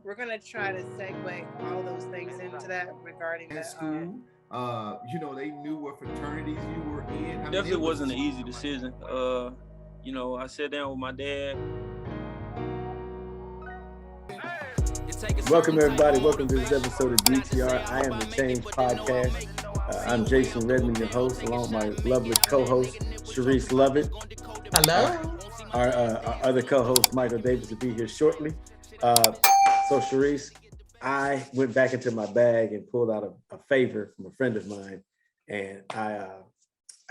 we're gonna try to segue all those things into that regarding At the school, they knew what fraternities you were in. Definitely wasn't an easy decision. I sat down with my dad. Welcome everybody. Welcome to this episode of DTR. I Am the Change podcast. I'm Jason Redmond, your host, along with my lovely co-host, Sharice Lovett. Hello. Our other co-host, Michael Davis, will be here shortly. So Sharice, I went back into my bag and pulled out a favor from a friend of mine, and I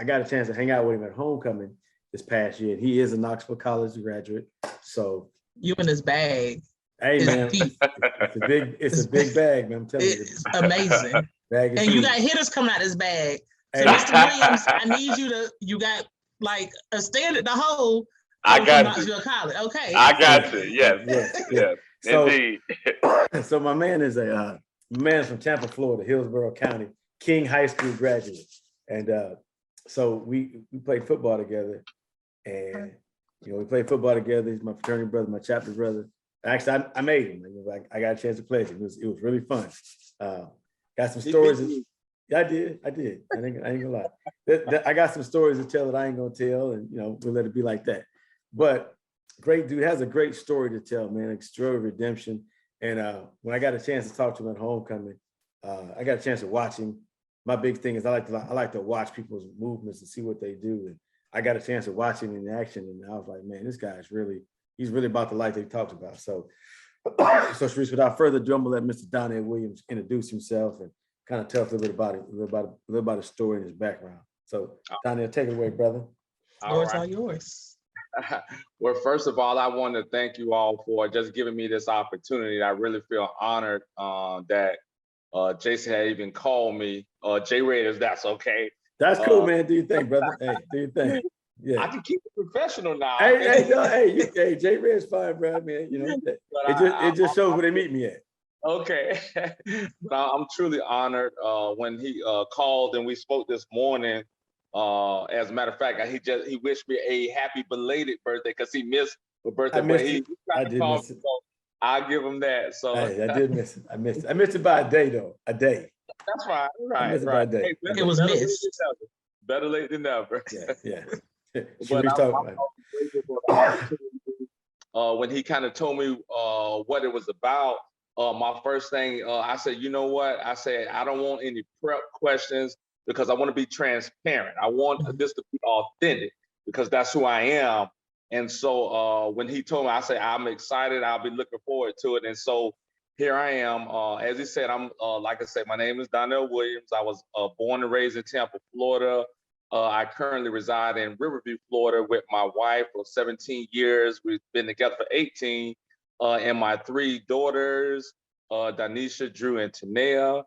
got a chance to hang out with him at homecoming this past year. He is a Knoxville College graduate, so you in his bag. Hey man, it's a big bag, man. I'm telling you, it's amazing. Bag and huge. You got hitters coming out this bag. So hey. Mr. Williams, I need you got like a stand at the hole. I got Knoxville College. Okay. I got you. Yes. So, indeed. So my man is from Tampa, Florida, Hillsborough County, King High School graduate. And so we played football together. And we played football together. He's my fraternity brother, my chapter brother. Actually, I made him. I got a chance to play with him. It was really fun. Got some stories. I did. I ain't gonna lie. I got some stories to tell that I ain't gonna tell, and we'll let it be like that. But great dude, has a great story to tell, man. Story of redemption. And when I got a chance to talk to him at homecoming, I got a chance to watch him. My big thing is I like to watch people's movements and see what they do. And I got a chance to watch him in action, and I was like, man, this guy's he's really about the life that he talks about. So Sharice, without further ado, I'm gonna let Mr. Donnell Williams introduce himself and kind of tell us a little about his story and his background. So Donnell, take it away, brother. All yours. Well, first of all, I want to thank you all for just giving me this opportunity. I really feel honored that Jason had even called me. J-Red, if that's okay. That's cool, man. Do your thing, brother. Hey, do your thing. Yeah. I can keep it professional now. Hey, J-Red's fine, bro. Man, it just shows where they meet me at. Okay. I'm truly honored when he called and we spoke this morning. As a matter of fact, he wished me a happy belated birthday because he missed the birthday. I did miss it. So I'll give him that. So I did miss it. I missed it by a day though. A day. That's fine. Right. I missed it by a day. Hey, it was missed. Better late than never. Yeah. When he kind of told me what it was about, my first thing I said, you know what? I said I don't want any prep questions, because I want to be transparent. I want this to be authentic because that's who I am. And so when he told me, I said, I'm excited. I'll be looking forward to it. And so here I am. As he said, I'm like I said, my name is Donnell Williams. I was born and raised in Tampa, Florida. I currently reside in Riverview, Florida with my wife for 17 years. We've been together for 18. And my three daughters, Danisha, Drew, and Tanea.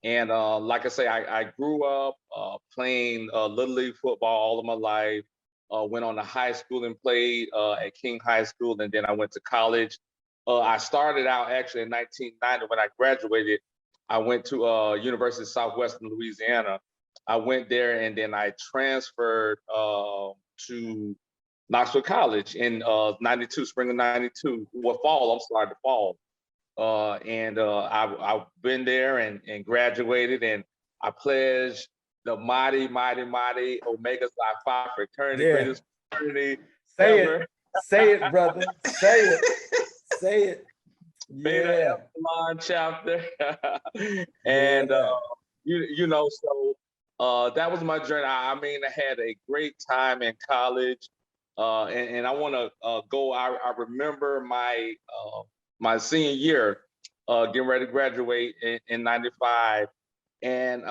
And like I say, I grew up playing Little League football all of my life, went on to high school and played at King High School, and then I went to college. I started out actually in 1990 when I graduated. I went to University of Southwestern Louisiana. I went there and then I transferred to Knoxville College in 92, spring of 92, the fall. I've been there and graduated, and I pledged the mighty Omega Psi Phi fraternity, greatest fraternity ever. Say it, brother. Say it. Beta Epsilon chapter. And that was my journey. I had a great time in college, and I want to go. I remember my senior year, getting ready to graduate in 95. And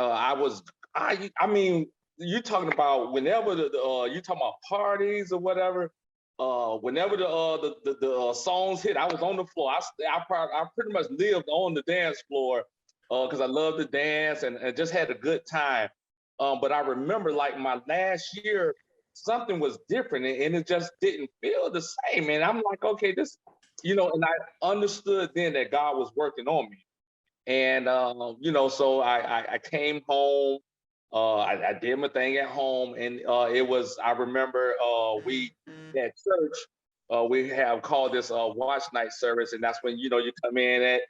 you're talking about whenever you're talking about parties or whatever, whenever the songs hit, I was on the floor. I pretty much lived on the dance floor because I loved to dance and just had a good time. But I remember like my last year, something was different and it just didn't feel the same. And I'm like, okay, this, and I understood then that God was working on me. And, so I came home, I did my thing at home, and I remember we at church, we have called this watch night service, and that's when you come in and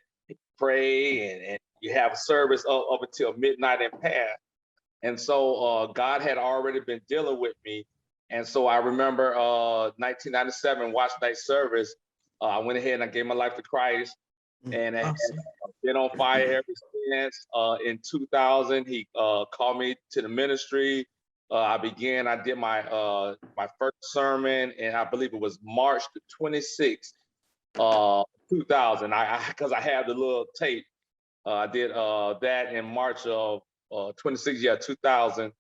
pray and you have a service up until midnight and past. And so God had already been dealing with me. And so I remember 1997 watch night service. I went ahead and I gave my life to Christ, and I've been on fire ever since. In 2000, he called me to the ministry. I did my first sermon, and I believe it was March the 26th, 2000. Because I have the little tape. I did that in March of 2000.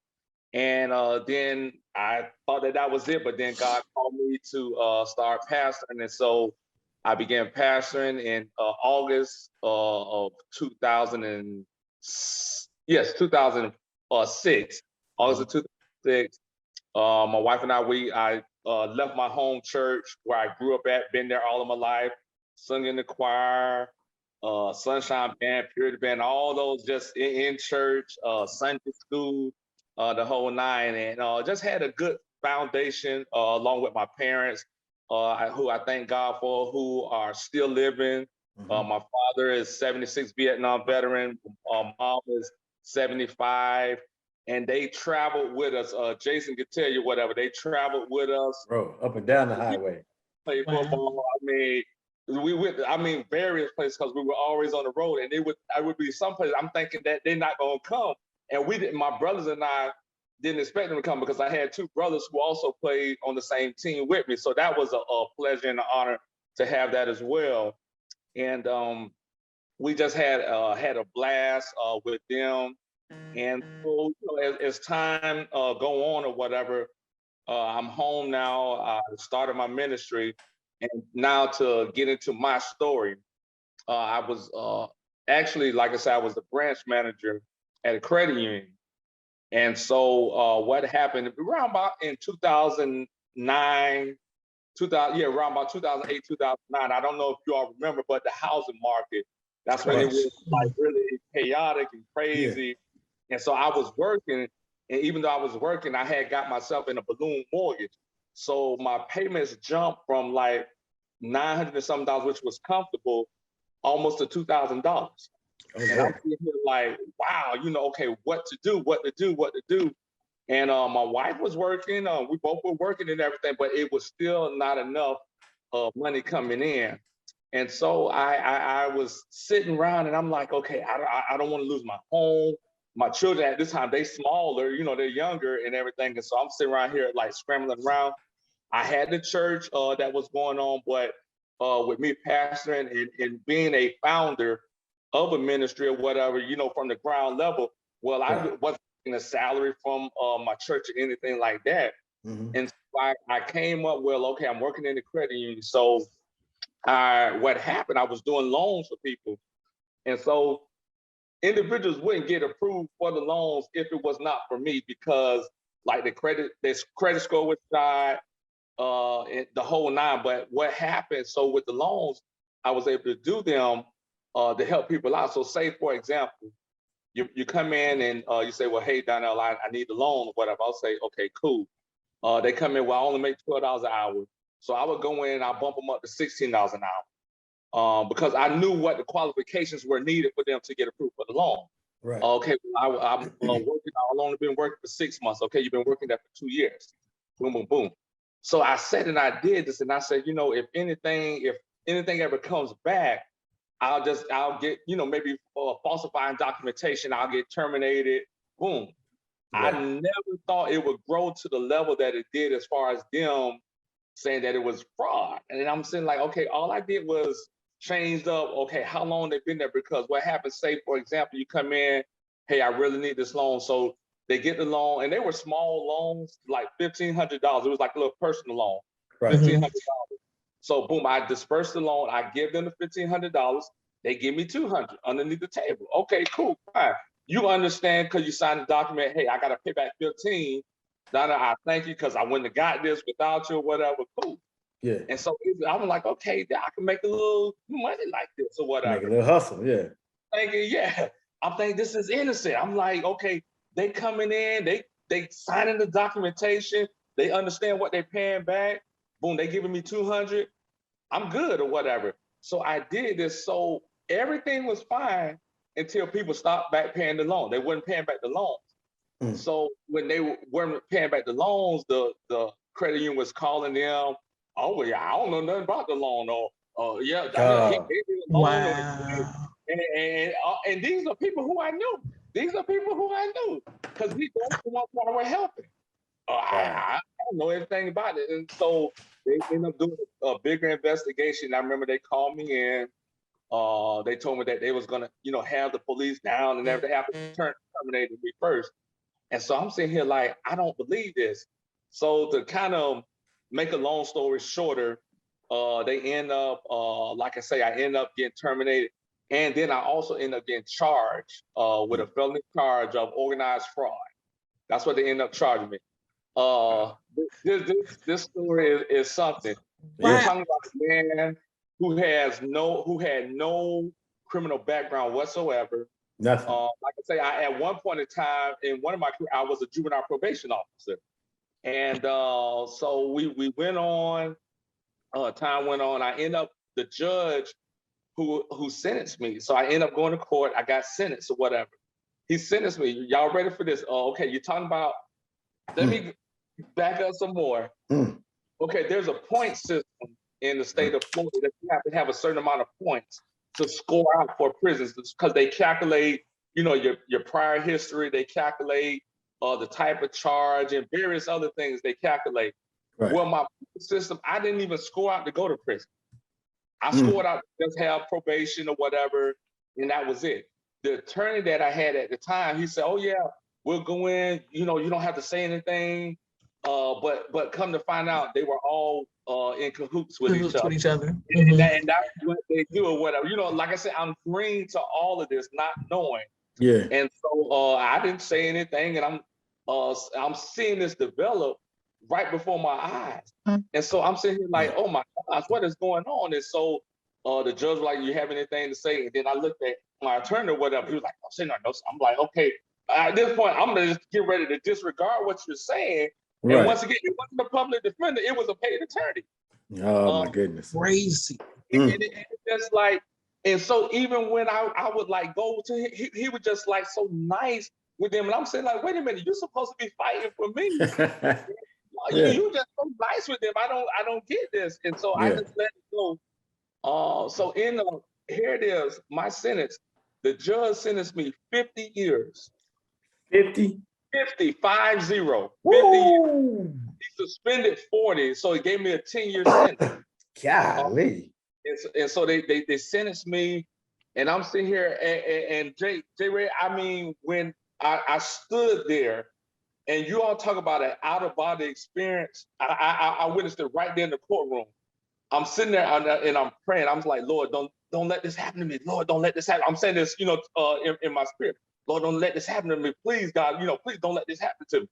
And then I thought that was it, but then God called me to start pastoring. And so I began pastoring in August of 2006. August of 2006. My wife and I left my home church where I grew up at, been there all of my life, sung in the choir, Sunshine Band, Purity Band, all those just in church, Sunday school, the whole nine, and just had a good foundation along with my parents, who I thank God for, who are still living. My father is 76 Vietnam veteran. Mom is 75, and they traveled with us. Jason could tell you whatever. They traveled with us. Bro, up and down the highway. Play football. We went, various places because we were always on the road, and I would be some places I'm thinking that they're not gonna come. And my brothers and I didn't expect them to come because I had two brothers who also played on the same team with me. So that was a pleasure and an honor to have that as well. And we just had a blast with them. And so as time go on or whatever, I'm home now. I started my ministry. And now to get into my story, I was actually, like I said, I was the branch manager at a credit union. And so what happened around about in 2009, around about 2008, 2009, I don't know if you all remember, but the housing market, that's when it was like really chaotic and crazy. Yeah. And so I was working, and even though I was working, I had got myself in a balloon mortgage. So my payments jumped from like $900 and something, which was comfortable, almost to $2,000. And I'm sitting here like, wow, okay, what to do. And my wife was working, we both were working and everything, but it was still not enough money coming in. And so I was sitting around and I'm like, okay, I don't want to lose my home. My children at this time, they smaller, they're younger and everything. And so I'm sitting around here like scrambling around. I had the church that was going on, but with me pastoring and being a founder of a ministry or whatever, from the ground level, well, I wasn't getting a salary from my church or anything like that. And so I came up, well, okay, I'm working in the credit union. So what happened, I was doing loans for people. And so individuals wouldn't get approved for the loans if it was not for me, because like their credit score was shot, the whole nine. But what happened, so with the loans, I was able to do them to help people out. So say, for example, you come in and you say, well, hey, Donnell, I need a loan or whatever. I'll say, okay, cool. They come in, well, I only make $12 an hour. So I would go in, I'll bump them up to $16 an hour. Because I knew what the qualifications were needed for them to get approved for the loan. Right. Okay, well, I'm working, I've only been working for 6 months. Okay, you've been working there for 2 years. Boom, boom, boom. So I said, and I did this, and I said, if anything ever comes back, I'll get, maybe falsifying documentation, I'll get terminated, boom. Right. I never thought it would grow to the level that it did as far as them saying that it was fraud. And then I'm saying like, okay, all I did was changed up, okay, how long they've been there, because what happens, say, for example, you come in, hey, I really need this loan. So they get the loan, and they were small loans, like $1,500. It was like a little personal loan, right. $1,500. So boom, I disperse the loan, I give them the $1,500, they give me $200 underneath the table. Okay, cool, fine. You understand because you signed the document, hey, I gotta pay back 15. Donna, I thank you because I wouldn't have got this without you or whatever, cool. Yeah. And so I'm like, okay, I can make a little money like this or whatever. Make a little hustle, yeah. Thinking, yeah. I'm thinking this is innocent. I'm like, okay, they coming in, they signing the documentation, they understand what they're paying back. boom, they giving me 200. I'm good or whatever. So I did this. So everything was fine until people stopped back paying the loan. They weren't paying back the loans. So when they weren't paying back the loans, the credit union was calling them. Oh, well, yeah, I don't know nothing about the loan. Or yeah, he gave me the loan. Wow. And these are people who I knew. These are people who I knew because these are the ones that were helping. I don't know anything about it. And so they ended up doing a bigger investigation. I remember they called me in. They told me that they was gonna, have the police down and everything. After terminated me first. And so I'm sitting here like, I don't believe this. So to kind of make a long story shorter, they end up, like I say, I end up getting terminated. And then I also end up getting charged with a felony charge of organized fraud. That's what they end up charging me. This story is something. You're talking about a man who had no criminal background whatsoever. Nothing. Like I say, at one point in time in one of my career, I was a juvenile probation officer, and so we went on. Time went on. I end up the judge who sentenced me. So I end up going to court. I got sentenced or whatever. He sentenced me. Y'all ready for this? Okay, you're talking about. Let me back up some more. Okay, there's a point system in the state of Florida that you have to have a certain amount of points to score out for prisons because they calculate, your prior history. They calculate the type of charge and various other things they calculate. Right. Well, my system, I didn't even score out to go to prison. I scored out to just have probation or whatever, and that was it. The attorney that I had at the time, he said, "Oh yeah, we'll go in. You don't have to say anything." But come to find out, they were all in cahoots with each other. And that's what they do or whatever. Like I said, I'm green to all of this, not knowing. Yeah. And so I didn't say anything, and I'm seeing this develop right before my eyes. And so I'm sitting here like, oh my gosh, what is going on? And so the judge was like, you have anything to say? And then I looked at my attorney or whatever. He was like, I'm like, okay. At this point, I'm gonna just get ready to disregard what you're saying. Right. And once again, it wasn't a public defender; it was a paid attorney. Oh my goodness! Crazy. And just like, and so even when I would like go to him, he was just like so nice with them, and I'm saying like, wait a minute, you're supposed to be fighting for me. You just so nice with them. I don't get this, and so I just let it go. So here it is, my sentence. The judge sentenced me 50 years. 50? 50, 50. 50 years. He suspended 40, so he gave me a 10-year sentence. Golly. And so they sentenced me, and I'm sitting here, and J. Ray, I mean, when I stood there, and you all talk about an out-of-body experience, I witnessed it right there in the courtroom. I'm sitting there and I'm praying. I'm like, Lord, don't let this happen to me. Lord, don't let this happen. I'm saying this, in my spirit. Lord, don't let this happen to me. Please, God, please don't let this happen to me.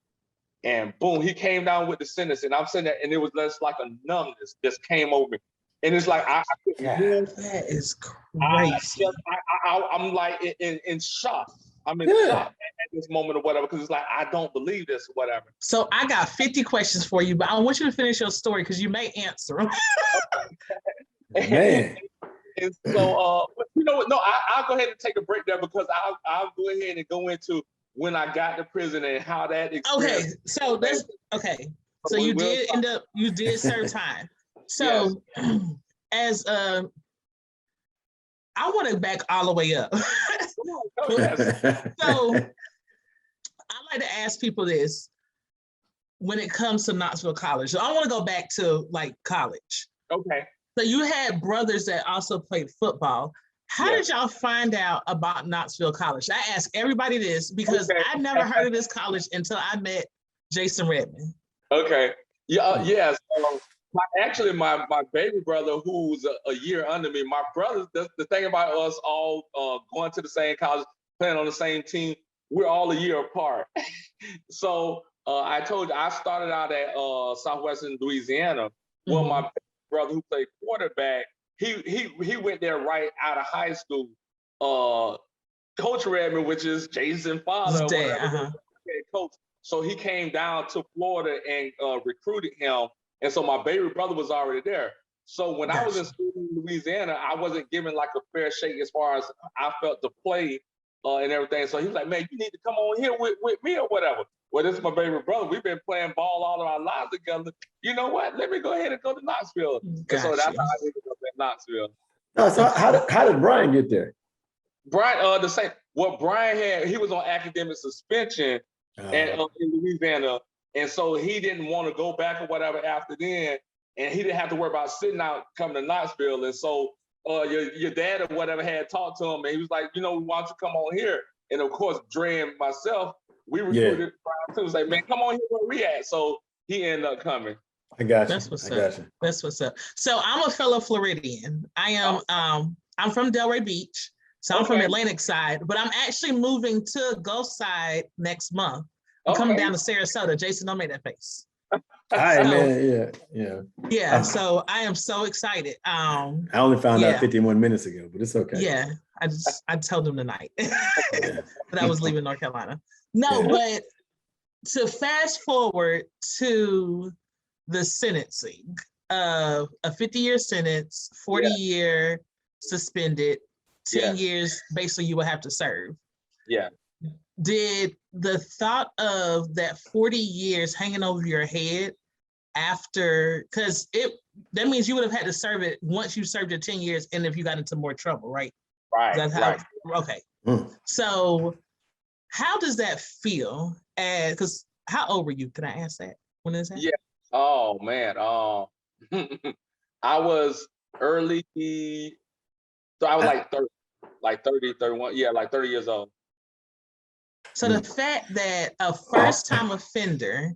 And boom, he came down with the sentence, and I'm sitting there, and it was just like a numbness just came over me. And it's like, I couldn't move. That is crazy. I'm like in shock. I'm in shock at this moment or whatever, because it's like, I don't believe this or whatever. So I got 50 questions for you, but I want you to finish your story because you may answer them. Man. And so, you know what? No, I'll go ahead and take a break there because I'll go ahead and go into when I got to prison and how that experience. Okay, so that's okay. So you did serve time. So as I want to back all the way up. So I like to ask people this when it comes to Knoxville College. So I want to go back to like college. Okay. So you had brothers that also played football. How did y'all find out about Knoxville College? I ask everybody this because I never heard of this college until I met Jason Redmond. Okay. Yeah. Yes. Actually, my baby brother, who's a year under me, my brothers, the thing about us all going to the same college, playing on the same team, we're all a year apart. So I told you, I started out at Southwestern Louisiana. Mm-hmm. Well, my brother who played quarterback, he went there right out of high school. Coach Redmond, which is Jason's father, coach. So he came down to Florida and recruited him And so my baby brother was already there. So when I was in Gotcha. school in Louisiana, I wasn't given like a fair shake as far as I felt to play and everything. So he was like, man, you need to come on here with me or whatever. Well, this is my baby brother. We've been playing ball all of our lives together. You know what? Let me go ahead and go to Knoxville. And so that's how I ended up at Knoxville. No, so how did Brian get there? Brian, the same. What Brian had, he was on academic suspension in Louisiana, and so he didn't want to go back or whatever after then, and he didn't have to worry about sitting out coming to Knoxville. And so your dad or whatever had talked to him, and he was like, you know, why don't you come on here? And of course, Dre and myself, we recruited Brian too. Was like, man, come on here where we at. So he ended up coming. I got you. That's what's up. That's what's up. So I'm a fellow Floridian. I am. I'm from Delray Beach. So I'm from Atlantic side, but I'm actually moving to Gulf side next month. I'm coming down to Sarasota. Jason, don't make that face. All right, man. Yeah. So I am so excited. I only found out 51 minutes ago, but it's okay. Yeah, I told them tonight that I was leaving North Carolina. No, but to fast forward to the sentencing of a 50-year sentence, 40-year suspended, 10 years basically you will have to serve. Yeah. Did the thought of that 40 years hanging over your head after, because that means you would have had to serve it once you served your 10 years and if you got into more trouble, right? Right. That's how, okay. So how does that feel? Because how old were you? Can I ask that? When is that? Yeah. Oh man. I was early. So I was like 30, 31. Yeah, like 30 years old. So the fact that a first time offender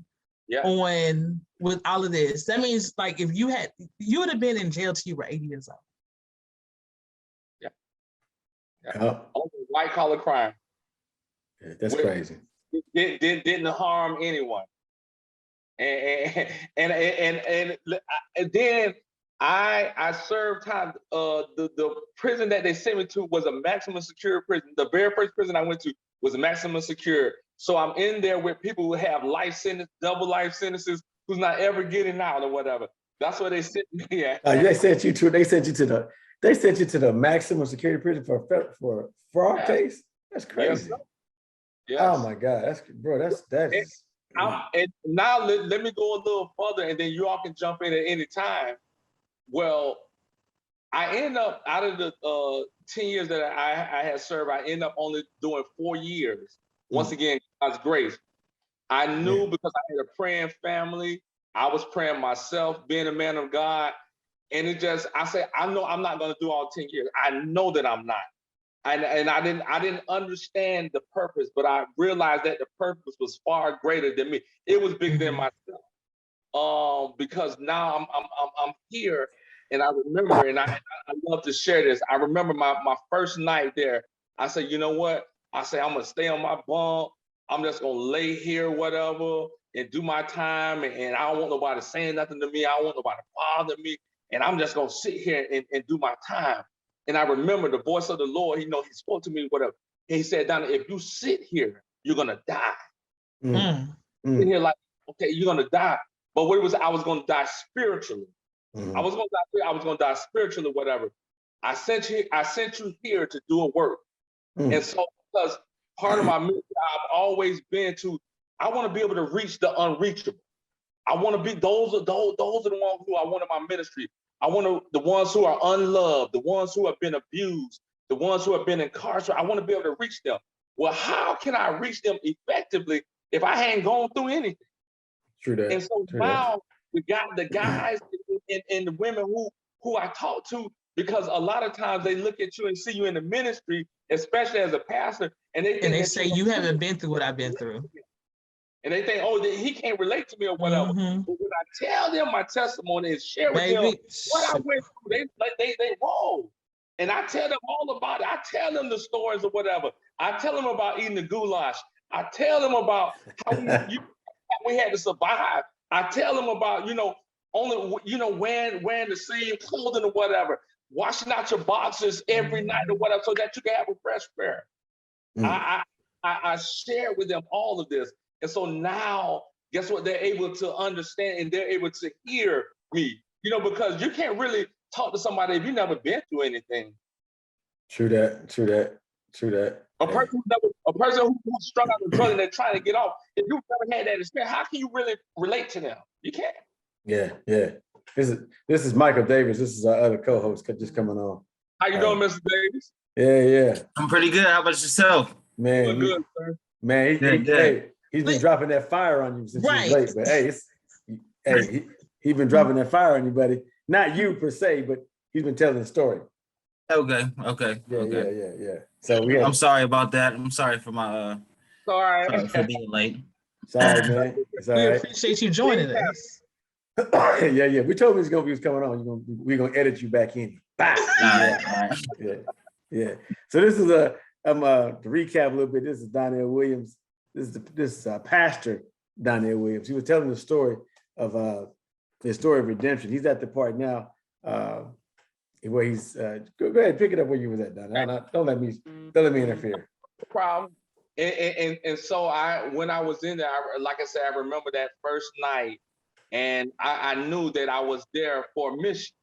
on with all of this, that means like if you would have been in jail till you were 80 years old. Yeah. White collar crime. Yeah, that's crazy. Didn't harm anyone. And then I served time. The prison that they sent me to was a maximum security prison. The very first prison I went to was a maximum security. So I'm in there with people who have life sentence, double life sentences, who's not ever getting out or whatever. That's where they sent me at. They sent you to the maximum security prison for fraud case. That's crazy. Yes. Oh my God, that is. And now let me go a little further, and then you all can jump in at any time. Well, I end up out of the 10 years that I had served, I end up only doing 4 years. Once again, God's grace. I knew because I had a praying family. I was praying myself, being a man of God. And I said, I know I'm not going to do all 10 years. I know that I'm not. And I didn't understand the purpose, but I realized that the purpose was far greater than me. It was bigger than myself. Because now I'm here, and I remember, and I love to share this. I remember my first night there. I said, you know what? I said, I'm gonna stay on my bunk. I'm just gonna lay here, whatever, and do my time. And I don't want nobody saying nothing to me. I don't want nobody to bother me. And I'm just gonna sit here and do my time. And I remember the voice of the Lord, he spoke to me, whatever. He said, Donnell, if you sit here, you're gonna die. Sit here like, okay, you're gonna die. But what it was, I was gonna die spiritually. I was gonna die spiritually, whatever. I sent you here to do a work. And so because part of my ministry, I've always been I want to be able to reach the unreachable. I want to be those are the ones who I want in my ministry. I want the ones who are unloved, the ones who have been abused, the ones who have been incarcerated. I want to be able to reach them. Well, how can I reach them effectively if I hadn't gone through anything? True that. And so now we got the guys and the women who I talk to, because a lot of times they look at you and see you in the ministry, especially as a pastor, and they say you haven't been through what I've been through. And they think, oh, he can't relate to me or whatever. But when I tell them my testimony and share with them what I went through, they roll. And I tell them all about it. I tell them the stories or whatever. I tell them about eating the goulash. I tell them about how we had to survive. I tell them about, wearing the same clothing or whatever, washing out your boxes every night or whatever, so that you can have a fresh pair. I share with them all of this. And so now guess what? They're able to understand and they're able to hear me, because you can't really talk to somebody if you've never been through anything. True that. A person who's struck out with drugs and they're trying to get off, if you've never had that experience, how can you really relate to them? You can't. Yeah. This is Michael Davis. This is our other co-host just coming on. How you doing, Mr. Davis? Yeah. I'm pretty good. How about yourself? Man, Good, sir. Man, Good. He's been dropping that fire on you since you Right. was late. But he's been dropping that fire on you, buddy. Not you per se, but he's been telling the story. Okay. Yeah. So I'm sorry about that. I'm sorry for my All right. sorry for being late. sorry, man. It's all We right. appreciate you joining us. Yeah. We told him he was coming on. We're gonna edit you back in. Bah! All right. Yeah. So this is to recap a little bit. This is Donnell Williams. This is Pastor Donnell Williams. He was telling the story of redemption. He's at the part now where he's go ahead, pick it up where you was at, Donnell. Don't let me interfere. No problem. And so when I was in there, like I said, I remember that first night, and I knew that I was there for a mission.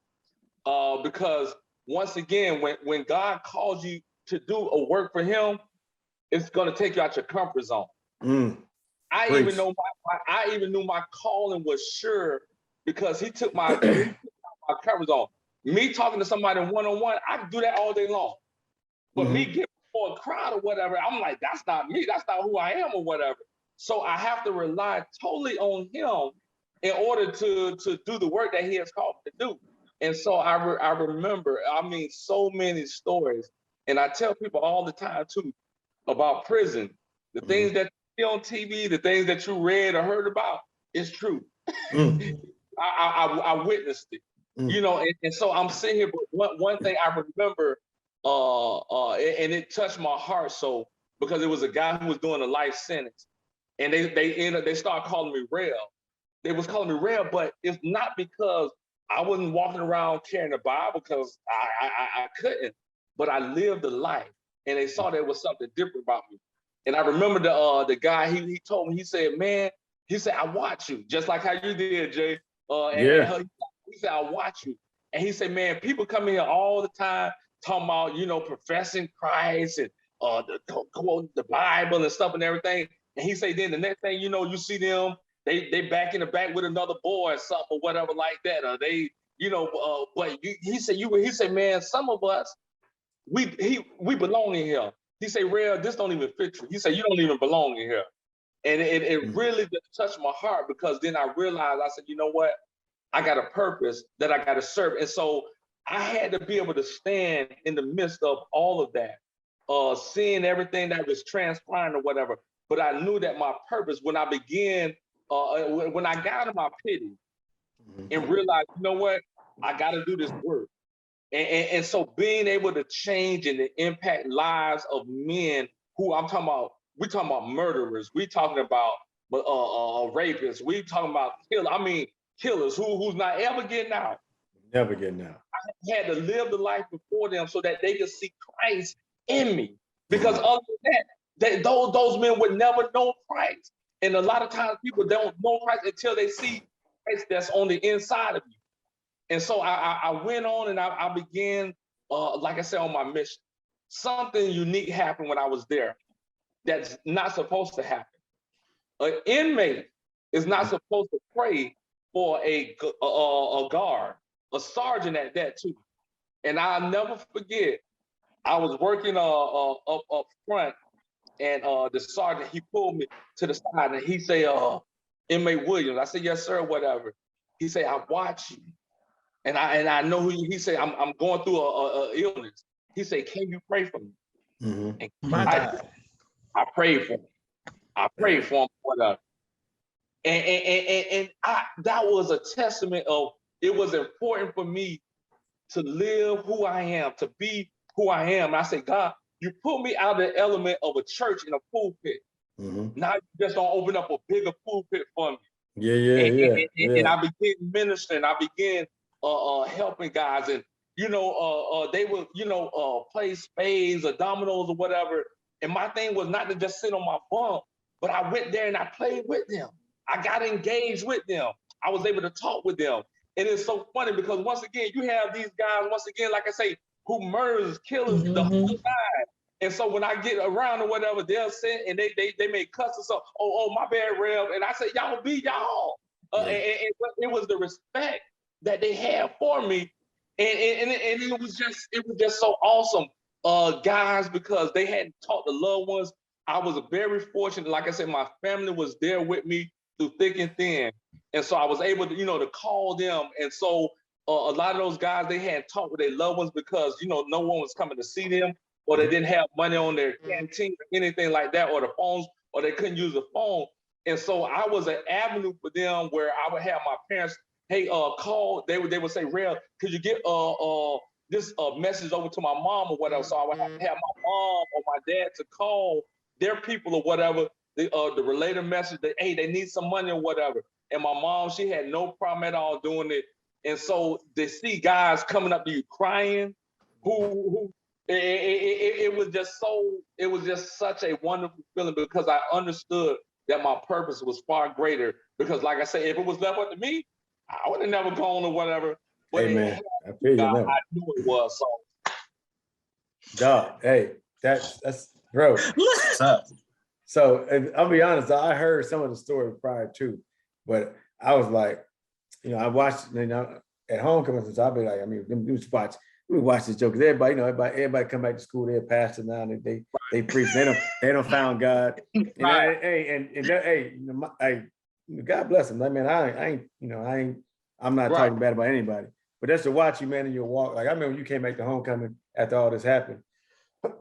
Because once again, when God calls you to do a work for Him, it's going to take you out your comfort zone. I even knew my calling was sure because He took my comfort zone. Me talking to somebody one-on-one, I can do that all day long. But me getting before a crowd or whatever, I'm like, that's not me. That's not who I am or whatever. So I have to rely totally on Him in order to do the work that He has called me to do. And so I remember, so many stories. And I tell people all the time, too, about prison. The things that you see on TV, the things that you read or heard about, it's true. I witnessed it. And so I'm sitting here, but one thing I remember, and it touched my heart so, because it was a guy who was doing a life sentence. And they started calling me Rail. They was calling me Rail, but it's not because I wasn't walking around carrying the Bible, because I couldn't, but I lived the life, and they saw there was something different about me. And I remember the guy, he told me, he said, man, he said, I watch you, just like how you did, Jay. He said, I watch you. And he said, man, people come in here all the time talking about, professing Christ and the Bible and stuff and everything. And he said, then the next thing you see them, they back in the back with another boy or something or whatever like that. Or they, but he said, man, some of us, we belong in here. He said, Real, this don't even fit you. He said, you don't even belong in here. And it really just touched my heart, because then I realized, I said, you know what? I got a purpose that I got to serve. And so I had to be able to stand in the midst of all of that, seeing everything that was transpiring or whatever. But I knew that my purpose, when I began, when I got out of my pity and realized, you know what? I got to do this work. And so being able to change and to impact lives of men who we're talking about murderers, we talking about rapists, we talking about killers who's not ever getting out. Never getting out. I had to live the life before them so that they could see Christ in me. Because other than that, those men would never know Christ. And a lot of times people don't know Christ until they see Christ that's on the inside of you. And so I went on and I began, like I said, on my mission. Something unique happened when I was there that's not supposed to happen. An inmate is not supposed to pray for a guard, a sergeant at that too. And I'll never forget, I was working up front, and the sergeant, he pulled me to the side and he said, inmate Williams. I said, yes, sir, whatever. He said, I watch you. And I know who he said, I'm going through a illness. He said, can you pray for me? And I prayed for him. I prayed for him, whatever. And that was a testament of, it was important for me to live who I am, to be who I am. And I said, God, you put me out of the element of a church in a pulpit. Now you just don't open up a bigger pulpit for me. And I began ministering. I began helping guys, and they would play spades or dominoes or whatever. And my thing was not to just sit on my bunk, but I went there and I played with them. I got engaged with them. I was able to talk with them. And it's so funny because once again, you have these guys, once again, like I say, who murders, killers the whole time. And so when I get around or whatever, they'll say, and they may cuss or so, oh, my bad, Rev. And I say, y'all be y'all. And it was the respect that they had for me. And it was just so awesome, guys, because they hadn't taught the loved ones. I was very fortunate. Like I said, my family was there with me through thick and thin. And so I was able to, to call them. And so a lot of those guys, they hadn't talked with their loved ones because, no one was coming to see them, or they didn't have money on their canteen or anything like that, or the phones, or they couldn't use the phone. And so I was an avenue for them where I would have my parents, hey, call. They would say, Rev, could you get this message over to my mom or whatever? So I would have to have my mom or my dad to call their people or whatever, the related message that, hey, they need some money or whatever. And my mom, she had no problem at all doing it. And so to see guys coming up to you crying, it was just such a wonderful feeling because I understood that my purpose was far greater. Because like I said, if it was left up to me, I would have never gone or whatever. But hey man, I feel you, man. I knew it was. So, dog, hey, that's bro. What's up? So I'll be honest, I heard some of the story prior to, but I was like, I watched, at homecoming, so I'll be like, we watch this joke. Everybody, everybody come back to school, they're pastor now, and they preach. They don't found God. God bless them. I mean, I'm not talking bad about anybody, but that's to watch you, man, in your walk. Like I remember when you came back to homecoming after all this happened.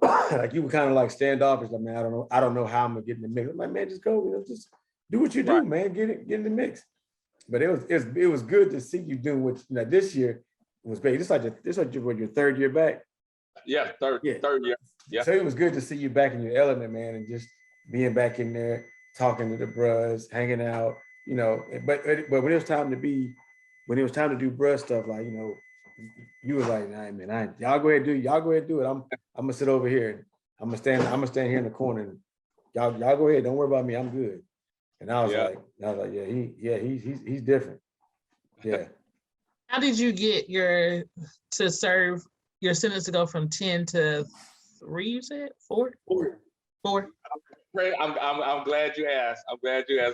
Like you were kind of like standoffish, like, man, I don't know how I'm gonna get in the mix. I'm like, man, just go, just do what you do, man. Get in the mix. But it was good to see you doing what this year was great. This like your third year back. Yeah, third year. Yeah. So it was good to see you back in your element, man, and just being back in there, talking to the bros, hanging out, But when it was time to do bruh stuff, like you were like, nah, man, y'all go ahead and do it. I'm gonna sit over here. I'm gonna stand here in the corner. And y'all go ahead. Don't worry about me. I'm good. And I was like, yeah, he's different. Yeah. How did you get to serve your sentence to go from 10 to 3? You said 4? 4. I'm glad you asked.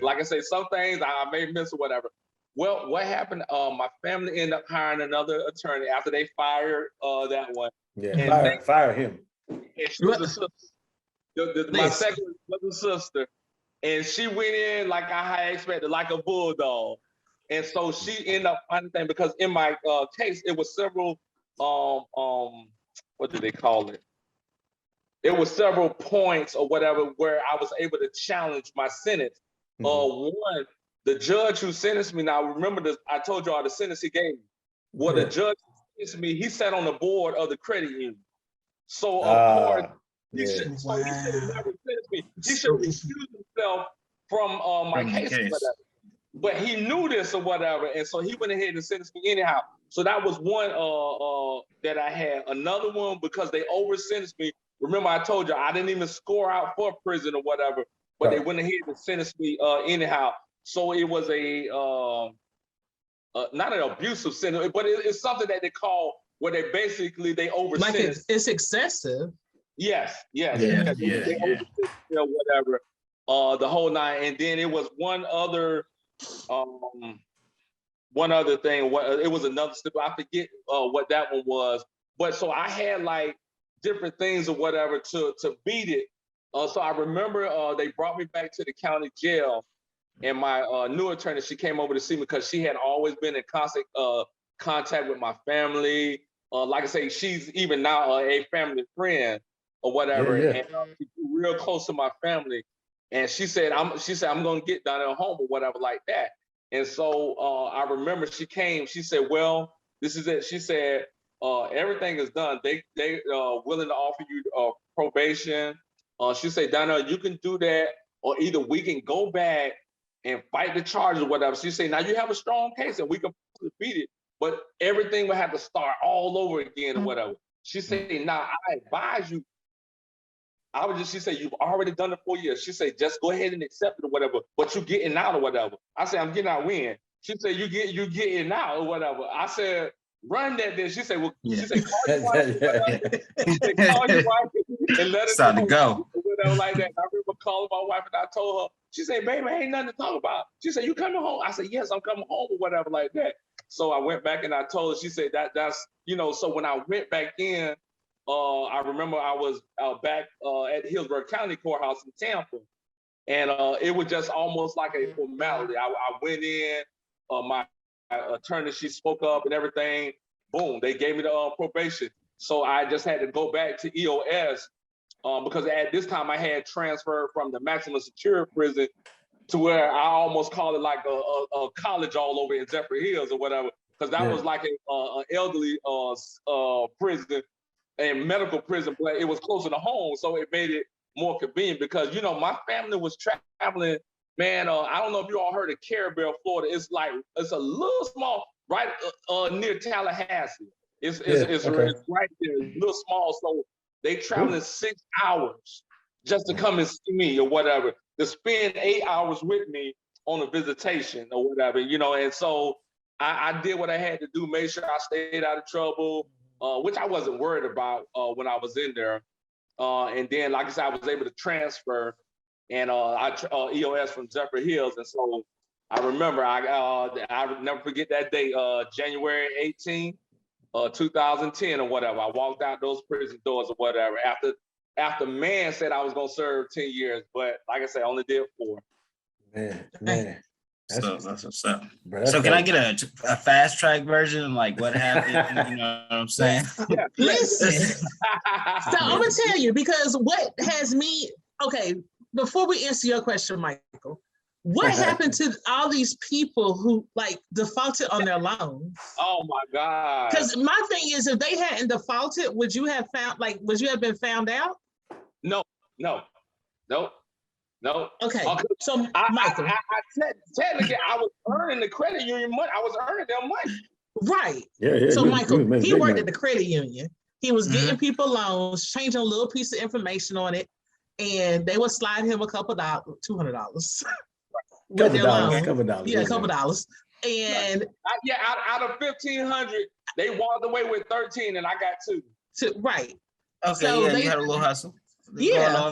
Like I say, some things I may miss or whatever. Well, what happened? My family ended up hiring another attorney after they fired that one. Yeah, fire him. And she was the sister. My second was a sister, and she went in like I had expected, like a bulldog. And so she ended up finding things because in my case, it was several what do they call it? It was several points or whatever where I was able to challenge my sentence. One, the judge who sentenced me, now remember this, I told you all the sentence he gave me. Well, the judge who sentenced me, he sat on the board of the credit union. So of course, he should have never sentenced me. He should have recused himself from my case. But he knew this or whatever, and so he went ahead and sentenced me anyhow. So that was one that I had. Another one, because they over-sentenced me. Remember, I told you I didn't even score out for prison or whatever, but they went ahead and sentenced me anyhow. So it was not an abusive sentence, but it's something that they call where they over-sentence. Like it's excessive. Yes. Yeah. Or whatever, the whole nine. And then it was one other thing. It was another step. I forget what that one was. But so I had like different things or whatever to beat it. So I remember they brought me back to the county jail, and my new attorney, she came over to see me because she had always been in constant contact with my family. Like I say, she's even now a family friend or whatever, and she's real close to my family. And she said, I'm gonna get Donnell home or whatever like that. And so I remember she came. She said, well, this is it. She said, everything is done. They willing to offer you probation. She said, Donnell, you can do that, or either we can go back and fight the charges or whatever. She said, now you have a strong case and we can beat it, but everything will have to start all over again or whatever. She said, now I She said, you've already done it 4 years. She said, just go ahead and accept it or whatever, but you getting out or whatever. I said, I'm getting out when? She said, you getting out or whatever. I said, run that then. She said, well, Yeah. she said, call your wife. She said, call your wife and let It's her time to go. Whatever like that. And I remember calling my wife and I told her, she said, baby, ain't nothing to talk about. She said, you coming home? I said, yes, I'm coming home or whatever like that. So I went back and I told her, she said, that's, so when I went back in, I remember I was back at Hillsborough County Courthouse in Tampa. And it was just almost like a formality. I went in, my attorney, she spoke up and everything. Boom, they gave me the probation. So I just had to go back to EOS because at this time I had transferred from the maximum security prison to where I almost call it like a college all over in Zephyr Hills or whatever, because that was like an elderly prison and medical prison, but it was closer to home, so it made it more convenient because my family was traveling. Man, I don't know if you all heard of Carabel, Florida. It's a little small, right near Tallahassee. It's right there, a little small. So they traveling 6 hours just to come and see me or whatever, to spend 8 hours with me on a visitation or whatever, And so I did what I had to do, make sure I stayed out of trouble, which I wasn't worried about when I was in there. And then, like I said, I was able to transfer and EOS from Zephyr Hills. And so I remember, I would never forget that day, January 18, 2010 or whatever. I walked out those prison doors or whatever after man said I was going to serve 10 years. But like I said, I only did 4. Man. That's what's up. Bro, So can I get a fast track version, like what happened? You know what I'm saying? Listen, so I'm gonna tell you, because what has me, okay, before we answer your question, Michael, what happened to all these people who defaulted on their loans? Oh my God. Because my thing is, if they hadn't defaulted, would you have been found out? No. Okay, so Michael, Michael, technically, I was earning the credit union money. I was earning them money. Right. Yeah. So Michael, he worked at the credit union. He was getting people loans, changing a little piece of information on it, and they would slide him a couple dollars, $200. Couple dollars. Yeah, a couple dollars. And out of 1,500, they walked away with 13, and I got 2. Right. Okay, so you had a little hustle.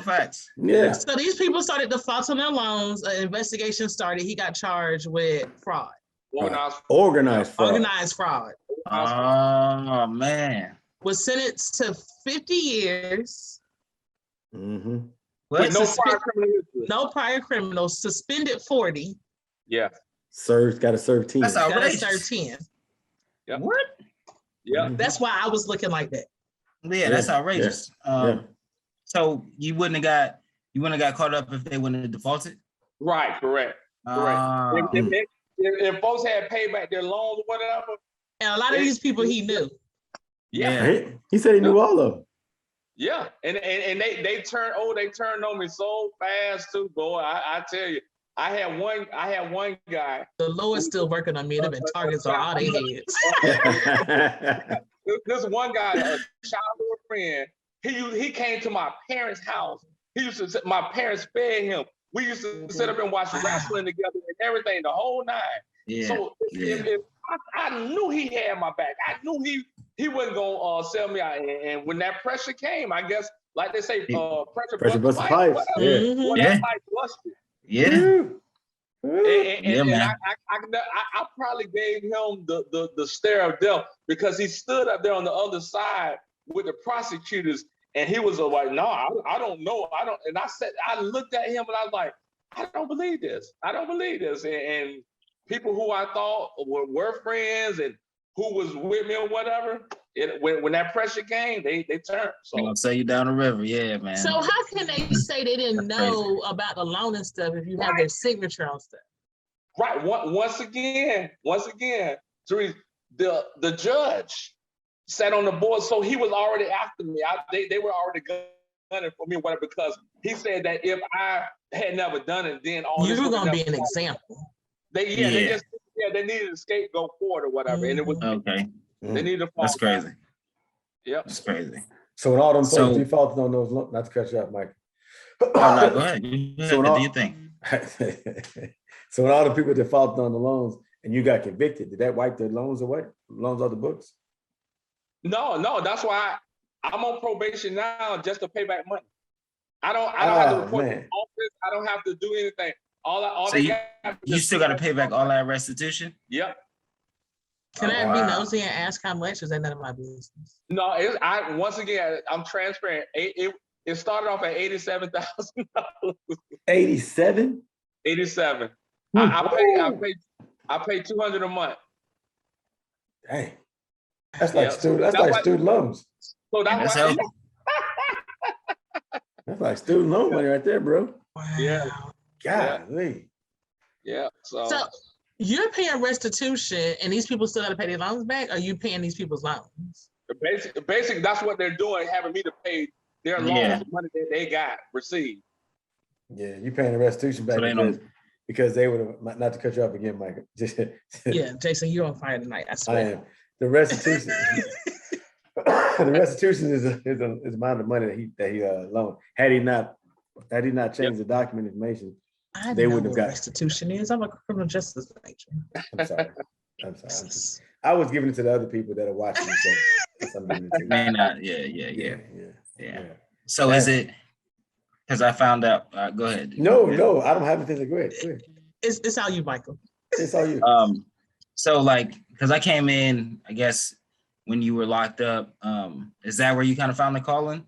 Facts. Yeah. So these people started defaulting on their loans. An investigation started. He got charged with fraud. Organized fraud. Organized fraud. Oh man. Was sentenced to 50 years. Mm-hmm. With no prior criminal. Suspended 40. Yeah. Got to serve 10. That's outrageous. Got to serve 10. Yeah. What? Yeah. That's why I was looking like that. Yeah, that's outrageous. So you wouldn't have got caught up if they wouldn't have defaulted? Right, correct. If folks had paid back their loans or whatever. And a lot of these people he knew. Yeah. He said he knew all of them. Yeah. And they turned on me so fast too, boy. I tell you. I had one guy. The Lord's still working on me. They've been targets on all their heads. This one guy, a childhood friend, he came to my parents' house. My parents fed him. We used to sit up and watch wrestling together and everything, the whole night. Yeah. So if I knew he had my back. I knew he wasn't gonna sell me out. And when that pressure came, I guess, like they say, pressure busts pipes. Yeah. Yeah. And I probably gave him the stare of death because he stood up there on the other side with the prosecutors and he was like, no, I don't know. And I looked at him and I was like, I don't believe this. And people who I thought were friends and who was with me or whatever, when that pressure came, they turned. So They're gonna sell you down the river, yeah, man. So how can they say they didn't know about the loan and stuff if you have their signature on stuff? Right. Once again, Therese, the judge sat on the board, so he was already after me. They were already gunning for me, whatever, because he said that if I had never done it, then all you were gonna be an example. They needed a scapegoat for it or whatever, and it was okay. They needed to fall. That's crazy. Yep. That's crazy. So when all them folks So- defaulted on those loans, not to cut you off, Mike. Oh, no, go ahead. So Do you think? So when all the people defaulted on the loans and you got convicted, did that wipe the loans away? Loans off the books? No, that's why I'm on probation now just to pay back money. I don't have to report to the office. I don't have to do anything. All So they you, got you still got to pay back all that restitution? Yep. Can I be Wow. nosy and ask how much? Is that none of my business? No, once again, I'm transparent. It started off at $87,000. 87? 87. Hmm. I pay $200 a month. Dang. That's like Yeah. student loans. So That's that's why. healthy. That's like student loan money right there, bro. Wow. Yeah. Golly. Yeah. So you're paying restitution and these people still got to pay their loans back? Or are you paying these people's loans? Basic, that's what they're doing, having me to pay their loans, Yeah. the money that they got received. Yeah, you paying the restitution back So they because they would have, not to cut you off again, Mike. Yeah, Jason, you're on fire tonight. I I swear. am. The restitution. The restitution is the amount of money that he loaned. Had he not changed the document information, I they know wouldn't have what got. restitution is. I'm a criminal justice major. I'm sorry. I was giving it to the other people that are watching the show. That's what I'm giving it to. May not. Yeah. So is it, because I found out, go ahead. No, I don't have anything to go ahead. Go ahead. It's all you, Michael. It's all you. So like, because I came in, I guess, when you were locked up, is that where you kind of found the calling?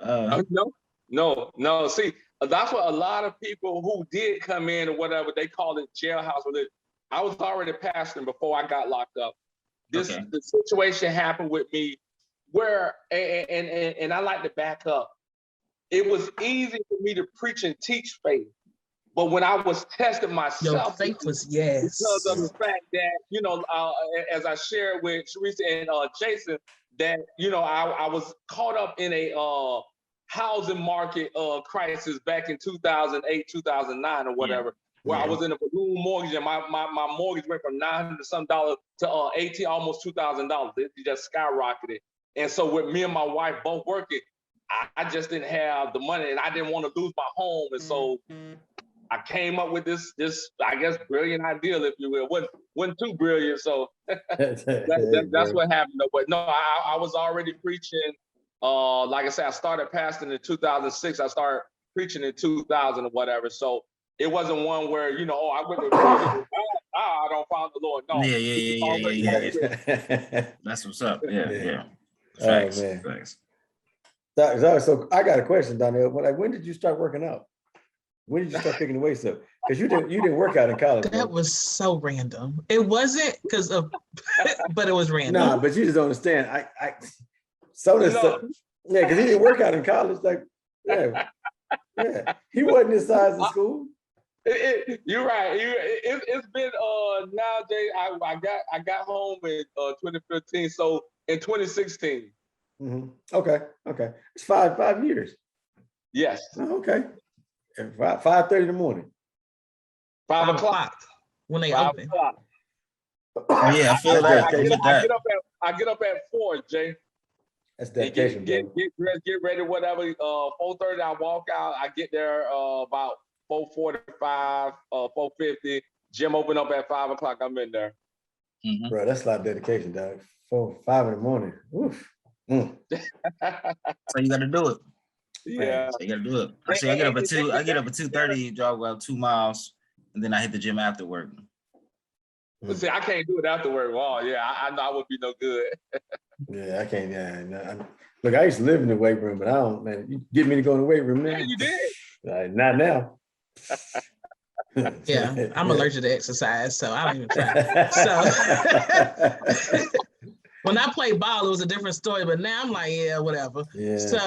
No. See, that's what a lot of people who did come in or whatever, they call it jailhouse religion. I was already pastoring before I got locked up. The situation happened with me where, and I like to back up. It was easy for me to preach and teach faith. But when I was testing myself, Your faith was because of the fact that, as I shared with Teresa and Jason, that, I was caught up in a housing market crisis back in 2008, 2009 or whatever, where I was in a balloon mortgage and my mortgage went from $900 some to almost $2,000. It just skyrocketed. And so with me and my wife both working, I just didn't have the money and I didn't want to lose my home. And so I came up with this, I guess, brilliant idea, if you will. Wasn't too brilliant, so that's what happened. Though. But no, I was already preaching. Like I said, I started pastoring in 2006. I started preaching in 2000 or whatever. So it wasn't one where I went to I don't find the Lord. No. Yeah. That's what's up. Yeah. Facts. Facts. So I got a question, Donnell. When did you start working out? When did you start picking the weights up? Because you didn't work out in college. That was so random. It wasn't because of, but it was random. Nah, but you just don't understand. Because he didn't work out in college. Like, he wasn't this size in school. You're right. It's been nowadays. I got home in 2015. So in 2016. Mm-hmm. Okay. It's 5 years. Yes. Oh, okay. 5:30 in the morning. 5 o'clock when they open. Yeah, I feel that. I get up at 4, Jay. That's dedication, get dressed, get ready, whatever. 4:30, I walk out. I get there about 4:45, 4:50. Gym open up at 5 o'clock. I'm in there. Mm-hmm. Bro, that's a lot of dedication, dog. 5 in the morning. Oof. So you got to do it. Yeah, so you got to do it. I get up at 2. I get up at 2:30, jog about 2 miles, and then I hit the gym after work. See, I can't do it after work. Oh, yeah, I know I would be no good. Yeah, I can't. Yeah, look, I used to live in the weight room, but I don't. Man, you get me to go in the weight room now? Yeah, you did. Not now. Yeah, I'm allergic to exercise, so I don't even try. So when I played ball, it was a different story, but now I'm like, yeah, whatever. Yeah. So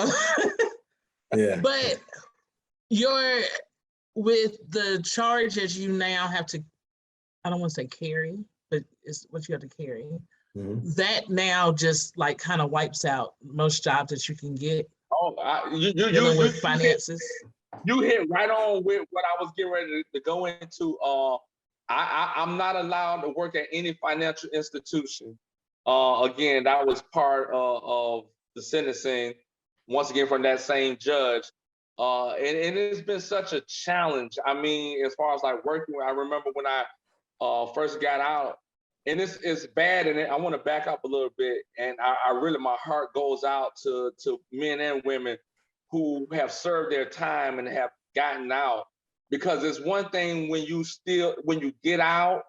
but with the charges you now have to, I don't want to say carry, but it's what you have to carry. Mm-hmm. That now just like kind of wipes out most jobs that you can get. Oh, dealing with finances. You hit right on with what I was getting ready to go into. I'm not allowed to work at any financial institution. Again, that was part of the sentencing. once again from that same judge. And it's been such a challenge. I mean, as far as like working, I remember when I first got out, and it's bad, and I want to back up a little bit, and I really, my heart goes out to men and women who have served their time and have gotten out, because it's one thing when you get out.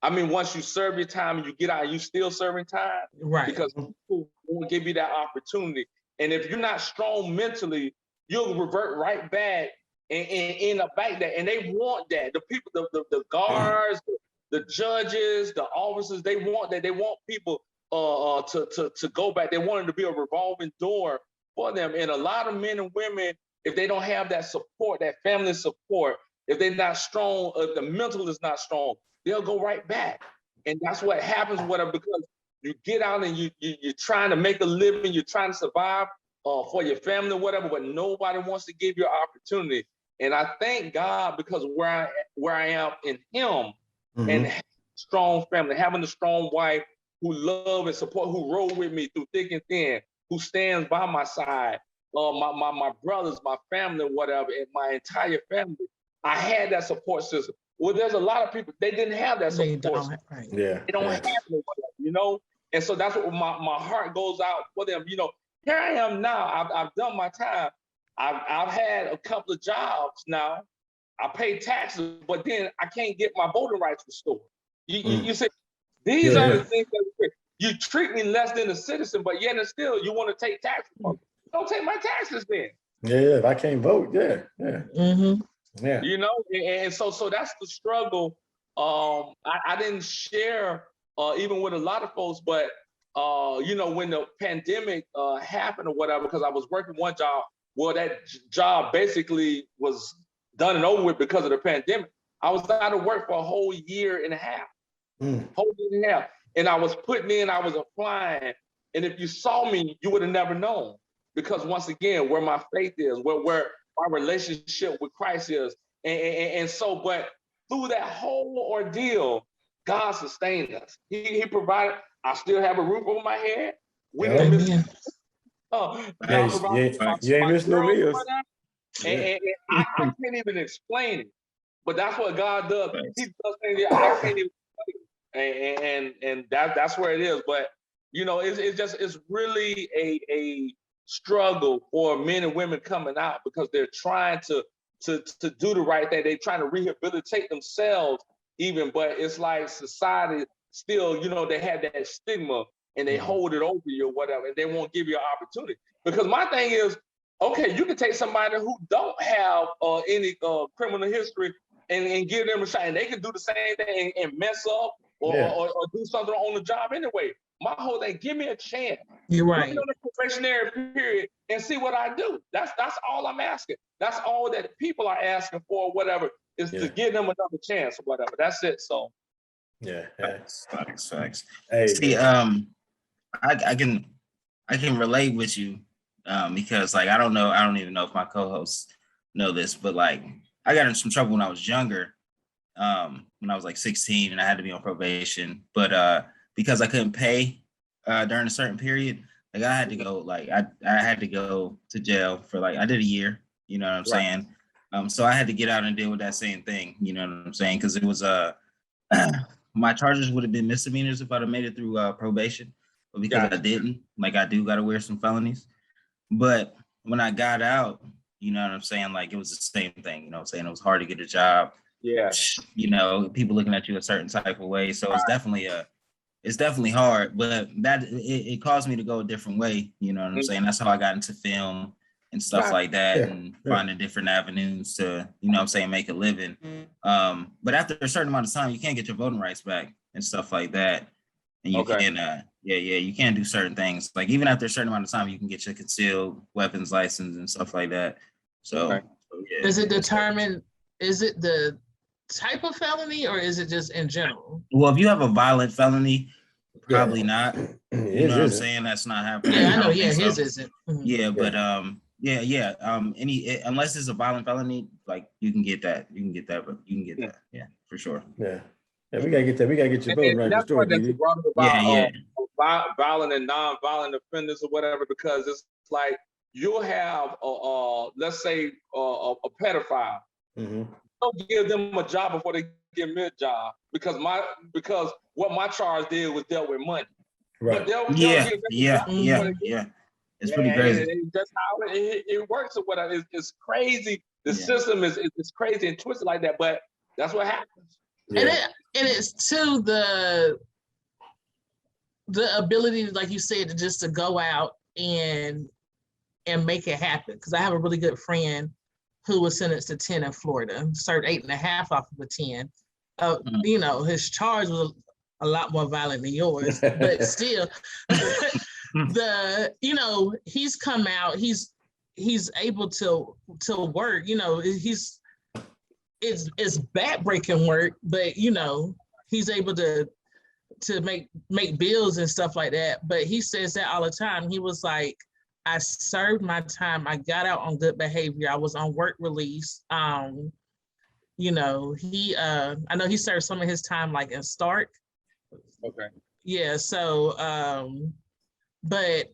I mean, once you serve your time and you get out, you still serving time, Right. because people won't give you that opportunity. And if you're not strong mentally, you'll revert right back and end up back there. And they want that. The people, the guards, the judges, the officers, they want that. They want people to go back. They want it to be a revolving door for them. And a lot of men and women, if they don't have that support, that family support, if they're not strong, if the mental is not strong, they'll go right back. And that's what happens with them, because you get out and you're trying to make a living, you're trying to survive for your family, whatever, but nobody wants to give you an opportunity. And I thank God, because where I am in Him, and strong family, having a strong wife who love and support, who roll with me through thick and thin, who stands by my side, my brothers, my family, whatever, and my entire family. I had that support system. Well, there's a lot of people, they didn't have that support system. Right. Yeah. They don't have it, you know? And so that's what my heart goes out for them. You know, here I am now. I've done my time. I've had a couple of jobs now. I pay taxes, but then I can't get my voting rights restored. You say, these are the things that you treat me less than a citizen, but yet and still you want to take taxes from me. Don't take my taxes then. Yeah, if I can't vote, yeah. Yeah. You know, and so that's the struggle. I didn't share even with a lot of folks, but you know, when the pandemic happened or whatever, because I was working one job, well, that job basically was done and over with because of the pandemic. I was out of work for a whole year and a half, and I was putting in, I was applying, and if you saw me, you would have never known, because once again, where my faith is, where my relationship with Christ is, and so, but through that whole ordeal, God sustained us. He provided. I still have a roof over my head. We didn't miss. You ain't missing no meals. And I can't even explain it, but that's what God does. He does things that I can't even explain, and that's where it is. But you know, it's really a struggle for men and women coming out, because they're trying to do the right thing. They're trying to rehabilitate themselves even, but it's like society still, you know, they have that stigma and they hold it over you or whatever, and they won't give you an opportunity. Because my thing is, okay, you can take somebody who don't have any criminal history and give them a shot, and they can do the same thing and mess up or do something on the job anyway. My whole thing, give me a chance. You're right. Put me on the probationary period and see what I do. That's all I'm asking. That's all that people are asking for, whatever, is to give them another chance or whatever. That's it. So Facts. Hey, see, I can relate with you because like I don't even know if my co-hosts know this, but like I got in some trouble when I was younger, when I was like 16 and I had to be on probation, but because I couldn't pay during a certain period, like I had to go, like I had to go to jail for like, I did a year, you know what I'm saying? So I had to get out and deal with that same thing, you know what I'm saying? Because it was my charges would have been misdemeanors if I'd have made it through probation, but because I didn't, like I do got to wear some felonies. But when I got out, you know what I'm saying? Like it was the same thing, you know what I'm saying? It was hard to get a job. yeah, You know, people looking at you a certain type of way. So it's definitely hard, but that it caused me to go a different way. You know what I'm saying? That's how I got into film and stuff like that, and finding different avenues to, you know what I'm saying, make a living. But after a certain amount of time, you can't get your voting rights back and stuff like that. And you can, you can't do certain things. Like even after a certain amount of time, you can get your concealed weapons license and stuff like that. So, is it determined? Is it the type of felony, or is it just in general? Well, if you have a violent felony, probably not. You know what I'm saying? That's not happening. Yeah, I know. Yeah, his isn't. Yeah, but unless it's a violent felony, like you can get that. Yeah, for sure. Yeah, we gotta get that. We gotta get your voting rights restored. Violent and non-violent offenders or whatever, because it's like you'll have let's say a pedophile. Mm-hmm. Don't give them a job before they give me a job because what my charge did was dealt with money. Right. But they'll Yeah, give them a yeah, job before they yeah. It's pretty crazy. and that's how it works or whatever. It's crazy. The system is crazy and twisted like that, but that's what happens. And it's to the ability, like you said, to just to go out and make it happen. Because I have a really good friend who was sentenced to 10 in Florida, served 8.5 off of a 10. You know, his charge was a lot more violent than yours, but still, he's come out, he's able to work. You know, it's backbreaking work, but you know, he's able to make bills and stuff like that. But he says that all the time. He was like, I served my time. I got out on good behavior. I was on work release. You know, I know he served some of his time like in Stark. Okay. Yeah. So, but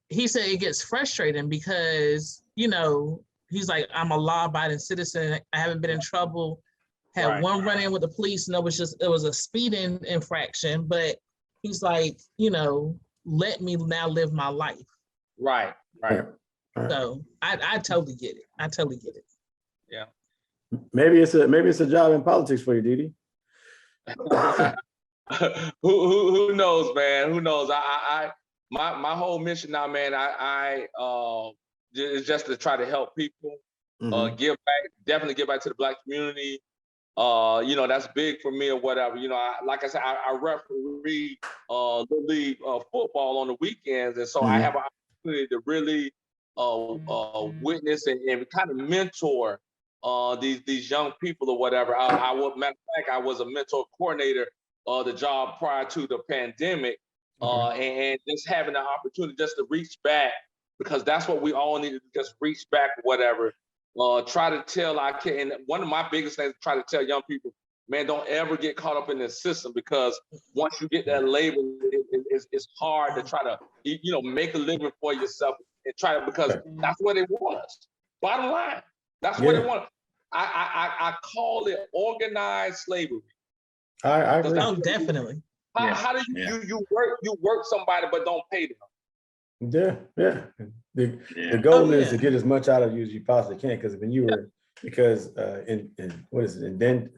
he said it gets frustrating because, you know, he's like, I'm a law-abiding citizen. I haven't been in trouble. Had one run-in with the police, and it was a speeding infraction. But he's like, you know, let me now live my life. Right. So I totally get it. I totally get it. Yeah. Maybe it's a job in politics for you, Didi. Who knows, man? Who knows? My whole mission now, man, is just to try to help people, give back, definitely give back to the Black community. You know, that's big for me or whatever. You know, like I said, I referee Little League football on the weekends, and so I have an opportunity to really witness and kind of mentor these young people or whatever. Matter of fact, I was a mentor coordinator the job prior to the pandemic, and just having the opportunity just to reach back, because that's what we all need to just reach back, whatever. Try to tell our kids, and one of my biggest things, try to tell young people, man, don't ever get caught up in this system, because once you get that label, it's hard to try to, you know, make a living for yourself and try to, because that's what they want us. Bottom line, that's what they want. I call it organized slavery. I agree. Oh, definitely. How do you work somebody but don't pay them? Yeah. The goal is to get as much out of you as you possibly can, because when you were in what is it, an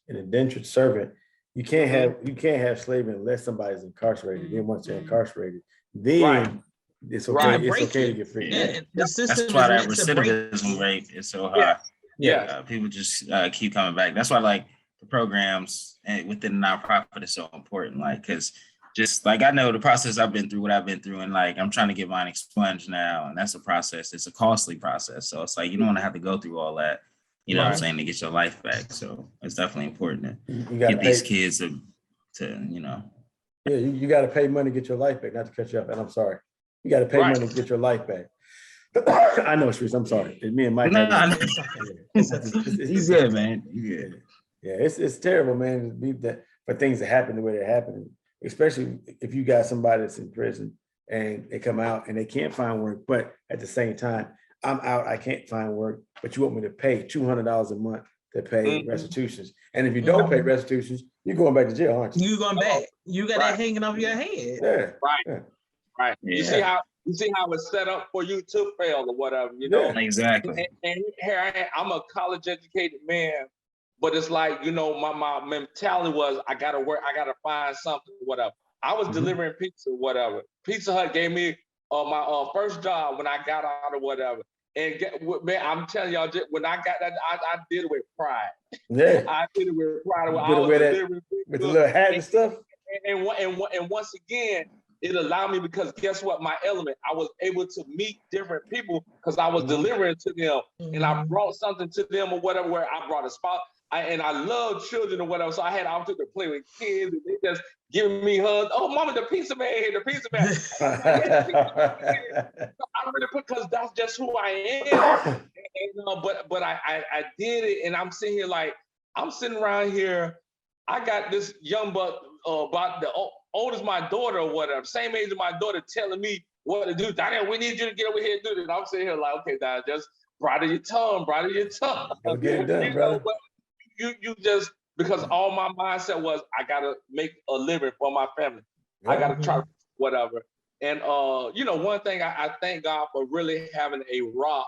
indentured servant, you can't have slavery unless somebody's incarcerated. Then once they're incarcerated, then it's okay. It's okay to get free. That's why that recidivism rate is so high. People just keep coming back. That's why like the programs within the nonprofit is so important. Like, because just like I know the process I've been through, what I've been through, and like I'm trying to get mine expunged now, and that's a process. It's a costly process, so it's like you don't want to have to go through all that. You know what I'm saying, to get your life back. So it's definitely important to get these kids to you know. Yeah, you got to pay money to get your life back. Not to cut you off, and I'm sorry. You got to pay money to get your life back. I know, Shreese. I'm sorry. It's me and Mike. He's good, man. Yeah, it's terrible, man. For things to happen the way they're happening, especially if you got somebody that's in prison and they come out and they can't find work, but at the same time, I'm out, I can't find work, but you want me to pay $200 a month to pay restitutions. And if you don't pay restitutions, you're going back to jail, aren't you? You're going back. You got that hanging off your head. Yeah. Right. You see how it's set up for you to fail or whatever, you know? Exactly. And here I'm a college educated man, but it's like, you know, my mentality was I gotta work, I gotta find something, whatever. I was delivering pizza, whatever. Pizza Hut gave me my first job when I got out or whatever. And man, I'm telling y'all, when I got that, I did it with pride. Yeah. I did it with pride. With the little hat and stuff. And once again, it allowed me, because guess what? My element, I was able to meet different people because I was delivering to them, and I brought something to them or whatever. Where I brought a spot, and I love children or whatever. So I had opportunity to play with kids, and they just giving me hugs. Oh, mama, the pizza man here, the pizza man. I really put, because that's just who I am. And, but I did it, and I'm sitting here like I'm sitting around here. I got this young buck about the old as my daughter or whatever, same age as my daughter, telling me what to do. Donnell, we need you to get over here and do this. And I'm sitting here like, okay, Donnell, just bridle your tongue. Go get it done, brother. You just, because all my mindset was, I gotta make a living for my family. I gotta try whatever. And one thing I thank God for really having a rock,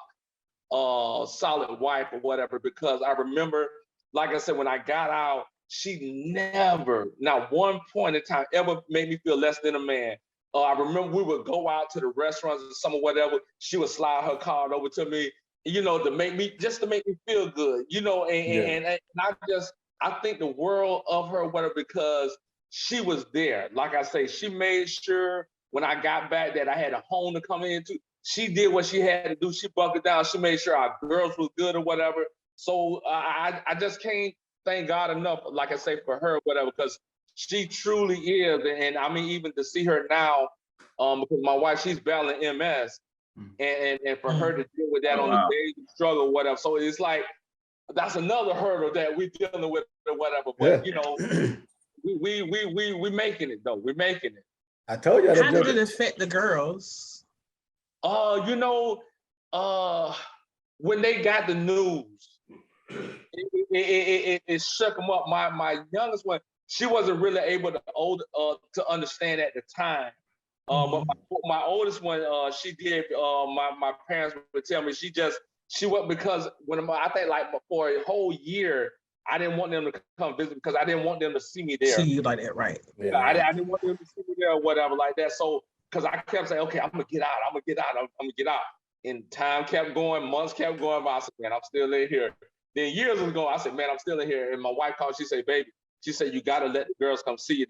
solid wife or whatever, because I remember, like I said, when I got out, she never, not one point in time, ever made me feel less than a man. I remember we would go out to the restaurants or some whatever. She would slide her card over to me, to make me feel good, and I think the world of her, whatever, because she was there. Like I say, she made sure when I got back that I had a home to come into. She did what she had to do. She buckled down. She made sure our girls was good or whatever. So I just can't thank God enough, like I say, for her, whatever, because she truly is. And I mean, even to see her now, because my wife, she's battling MS, and for her to deal with that on the days of struggle, whatever. So it's like, that's another hurdle that we're dealing with or whatever. But we making it though. We're making it. I told you. How did it affect the girls? When they got the news, it shook them up. My youngest one, she wasn't really able to understand at the time. But my oldest one, she did. My parents would tell me she went, because I think like for a whole year, I didn't want them to come visit because I didn't want them to see me there. See you like that, right? Yeah, I didn't want them to see me there or whatever like that. So, because I kept saying, okay, I'm gonna get out. And time kept going, months kept going by. I said, man, I'm still in here. Then years ago, I said, man, I'm still in here. And my wife called. She said, baby, she said, you gotta let the girls come see you.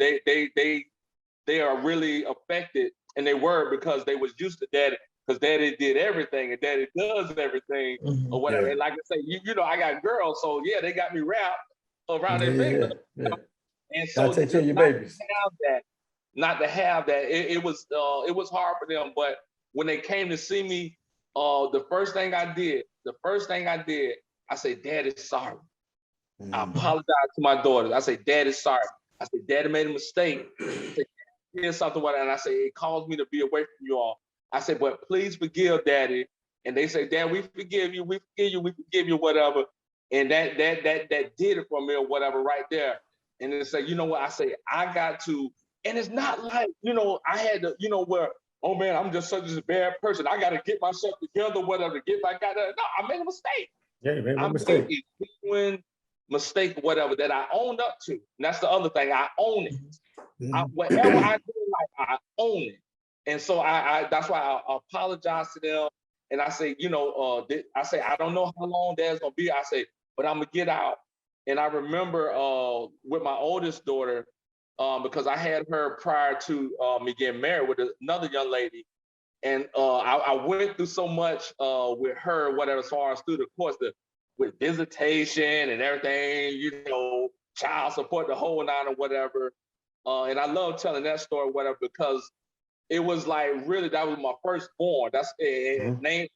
They are really affected, and they were, because they was used to daddy. Because daddy did everything, and daddy does everything, or whatever. Yeah. And like I say, I got girls, so yeah, they got me wrapped around their finger. Yeah. And so take care of your babies. Not to have that, it was hard for them. But when they came to see me, the first thing I did, I said, Daddy's sorry. I apologize to my daughters. I said, Daddy's sorry. I said, Daddy made a mistake. I said, here's something, and I said, it caused me to be away from you all. I said, but please forgive Daddy. And they say, Dad, we forgive you, whatever. And that did it for me or whatever right there. And they say, you know what? I say, I got to, and it's not like, I had to, where, oh man, I'm just such a bad person. I got to get myself together, whatever, to get back out there. No, I made a mistake. Yeah, you made a mistake. A genuine mistake, whatever, that I owned up to. And that's the other thing. I own it. Whatever I do in life, I own it. And so I that's why I apologize to them. And I say, I don't know how long Dad's gonna be. I say, but I'm gonna get out. And I remember with my oldest daughter, because I had her prior to me getting married with another young lady. And I went through so much with her, whatever, as far as through the course, with visitation and everything, child support, the whole nine or whatever. And I love telling that story, whatever, because it was like, really, that was my firstborn. That's named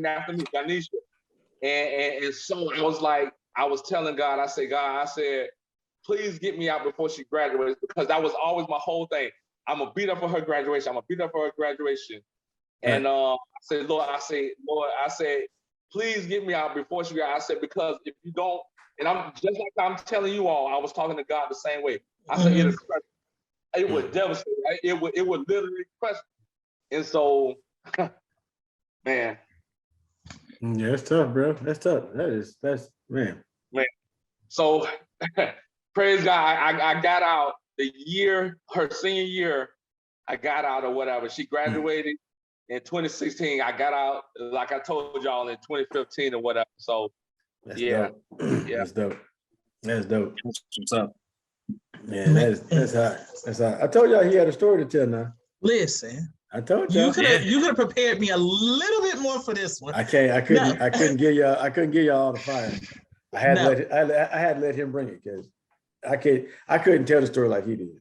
after me, Ganesha. And so I was telling God, I said, please get me out before she graduates, because that was always my whole thing. I'm gonna beat up for her graduation. And I said, Lord, please get me out before she graduates. I said, because if you don't, and I'm just like I'm telling you all, I was talking to God the same way. I said, it would devastate. It would literally crush me. And so, man. Yeah, it's tough, bro. That's tough. That's man. So, praise God. I got out the year, her senior year, I got out or whatever. She graduated in 2016. I got out, like I told y'all, in 2015 or whatever. So, that's dope. Yeah. That's dope. That's dope. What's up? Yeah, that's hot. That's hot. I told y'all he had a story to tell now. Listen. I told y'all. You could have prepared me a little bit more for this one. I couldn't give y'all all the fire. I had to let him bring it, because I couldn't tell the story like he did.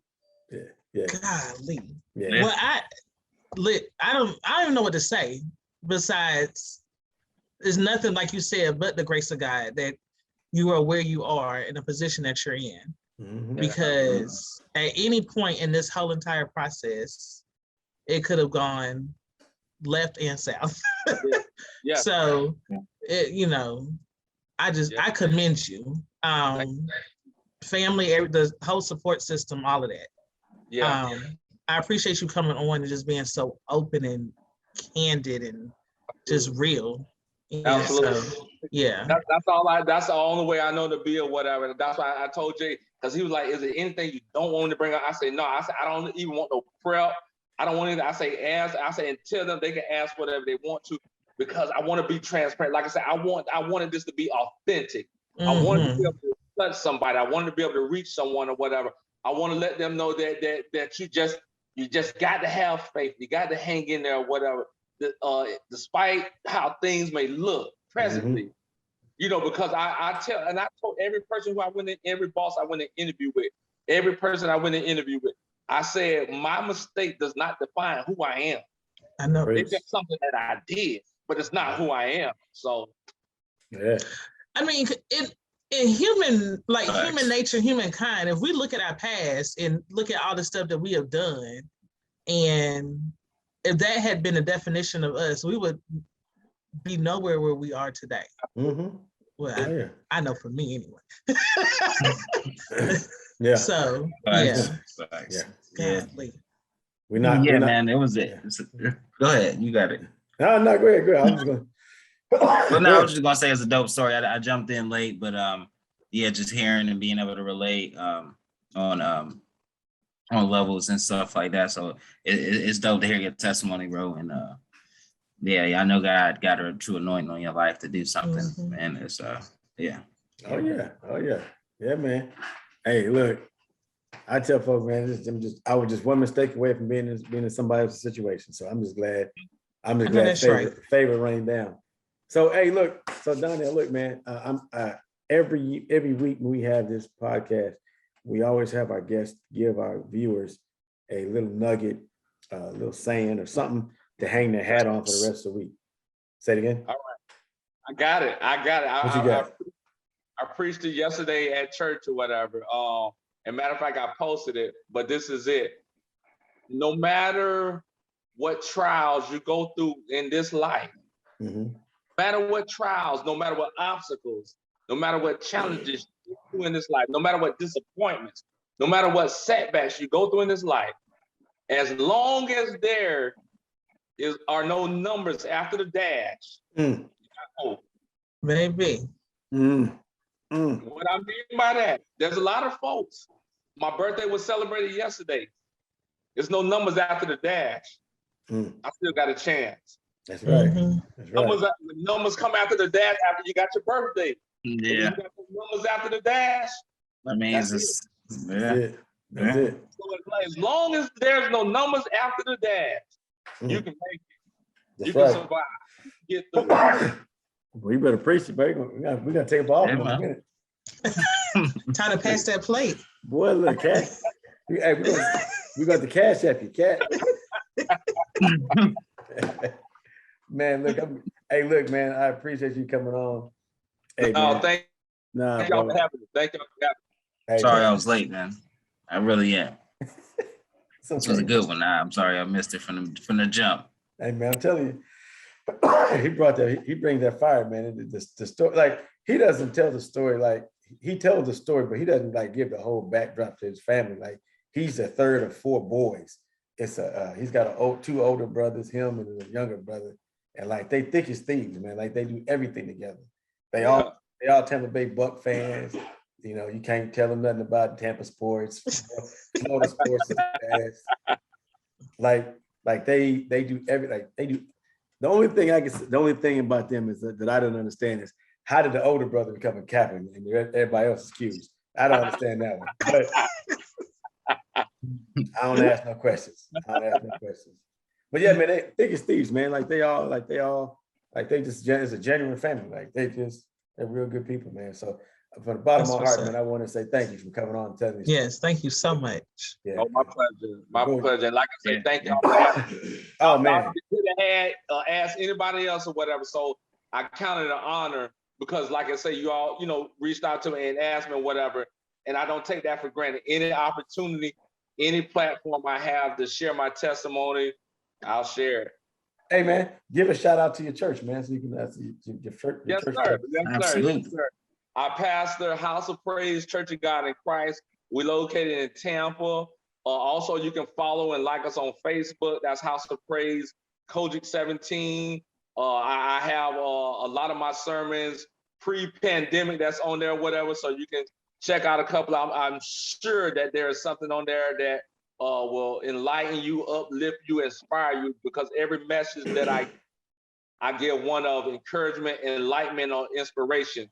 Yeah. Golly. Yeah. Well, I don't even know what to say besides, there's nothing, like you said, but the grace of God that you are where you are in the position that you're in. Mm-hmm. Because at any point in this whole entire process, it could have gone left and south. Yeah. So, I commend you. Family, the whole support system, all of that. Yeah. I appreciate you coming on and just being so open and candid and just real. Absolutely. So, yeah. That's the only way I know to be or whatever. That's why I told Jay, because he was like, is there anything you don't want me to bring up? I said, no. I said, I don't even want no prep. I don't want anything. I say, and tell them they can ask whatever they want to, because I want to be transparent. Like I said, I wanted this to be authentic. I wanted to be able to touch somebody. I wanted to be able to reach someone or whatever. I want to let them know that you just got to have faith. You got to hang in there or whatever. Despite how things may look presently, because I told every person who I went in, every boss I went to interview with, every person I went to interview with, I said, my mistake does not define who I am. I know. It's just something that I did, but it's not who I am. So, yeah. I mean, in human nature, humankind, if we look at our past and look at all the stuff that we have done, and if that had been a definition of us, we would be nowhere where we are today. Mm-hmm. Well, I know for me anyway. Yeah. So, Yeah. Godly. We're not. Man, it was it. Go ahead. You got it. No, go ahead. I'm just going. Well, no, I was just gonna say it's a dope story. I jumped in late, but just hearing and being able to relate on levels and stuff like that. So it's dope to hear your testimony, bro. And I know God got a true anointing on your life to do something, and it's yeah. Oh yeah, man. Hey, look, I tell folks, man, I was just one mistake away from being in somebody else's situation. So I'm just glad favor rained down. So hey, look, Donnell, look, man, I'm every week when we have this podcast, we always have our guests give our viewers a little nugget, a little saying or something to hang their hat on for the rest of the week. Say it again. All right, I got it. What you got? I preached it yesterday at church or whatever. And matter of fact, I posted it, but this is it. No matter what trials you go through in this life, no matter what trials, no matter what obstacles, no matter what challenges you go through in this life, no matter what disappointments, no matter what setbacks you go through in this life, as long as there are no numbers after the dash, you got hope. Maybe. What I mean by that, there's a lot of folks. My birthday was celebrated yesterday. There's no numbers after the dash. I still got a chance. That's right. That's right. Numbers come after the dash after you got your birthday. Yeah. You got the numbers after the dash. That means That's it. So as long as there's no numbers after the dash, you can make it. That's you can survive. You can get through it. Well, you better preach it, baby. We're gonna take a ball in a minute. Time to pass that plate. Boy, look, cat. Hey, we got the cash app you, cat. Man, look, look, man, I appreciate you coming on. Hey, thank y'all for having me. Thank y'all for having me. Hey, sorry I was late, man. I really am. Okay. This was a good one. I'm sorry I missed it from the jump. Hey, man, I'm telling you, he brings that fire, man. The story, like, he doesn't tell the story, like, he tells the story, but he doesn't like give the whole backdrop to his family. Like, he's the third of four boys. It's he's got two older brothers, him and a younger brother, and like they thick as thieves, man. Like they do everything together. They all Tampa Bay Buck fans. You know, you can't tell them nothing about Tampa sports, Florida sports. Like they do everything. Like they do. The only thing about them is that I don't understand is how did the older brother become a captain and everybody else is Q's? I don't understand that one. But I don't ask no questions. But yeah, man, they thick as thieves, man. It's a genuine family. Like they're real good people, man. So from the bottom of my heart, man, I want to say thank you for coming on and telling me. Yes, thank you so much. Yeah. Oh, my pleasure. My pleasure. And like I said, thank y'all. Oh man. You could have asked anybody else or whatever. So I counted it an honor because, like I say, you all, reached out to me and asked me whatever. And I don't take that for granted. Any opportunity, any platform I have to share my testimony I'll share it. Hey man, give a shout out to your church, man, so you can your church. Yes, church sir. Yes, sir. Absolutely. Yes, sir. I pastor House of Praise Church of God in Christ. We're located in Tampa. Also, you can follow and like us on Facebook. That's House of Praise COGIC 17. I have a lot of my sermons pre-pandemic that's on there, whatever. So you can check out a couple. I'm sure that there is something on there that will enlighten you, uplift you, inspire you, because every message that I give one of encouragement, enlightenment, or inspiration.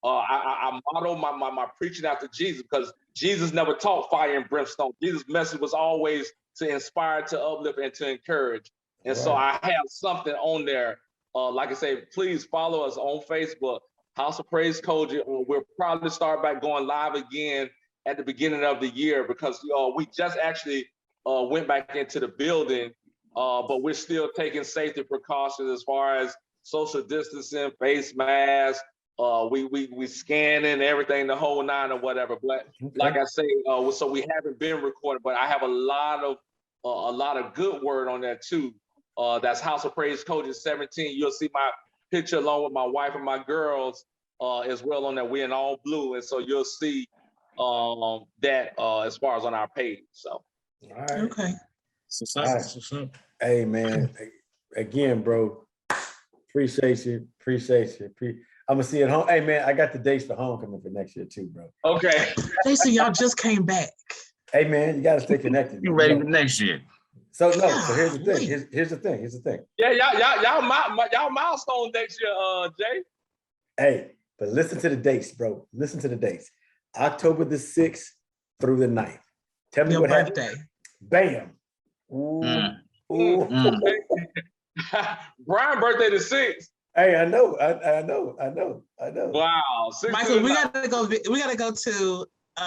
I model my preaching after Jesus, because Jesus never taught fire and brimstone. Jesus' message was always to inspire, to uplift, and to encourage. And so I have something on there. Like I say, please follow us on Facebook, House of Praise COGIC. We'll probably start back going live again at the beginning of the year, because we just actually went back into the building, but we're still taking safety precautions as far as social distancing, face masks. We scanning everything, the whole nine or whatever. But like I say, so we haven't been recording, but I have a lot of good word on there too. That's House of Praise COGIC 17. You'll see my picture along with my wife and my girls as well on there. We're in all blue, and so you'll see that as far as on our page. So, All right. Okay. So, hey man, again, bro, appreciate you. I'm gonna see you at home. Hey man, I got the dates for homecoming for next year too, bro. okay. Jason, y'all just came back. Hey man, you gotta stay connected. You ready for next year? So here's the thing. Here's the thing. Yeah, y'all milestone next year, Jay. Hey, but listen to the dates, bro. Listen to the dates. October the 6th through the 9th. Tell me Your what birthday. happened. Bam. Ooh. Ooh. Brian's birthday the 6th. Hey, I know. Wow. Michael, we gotta go to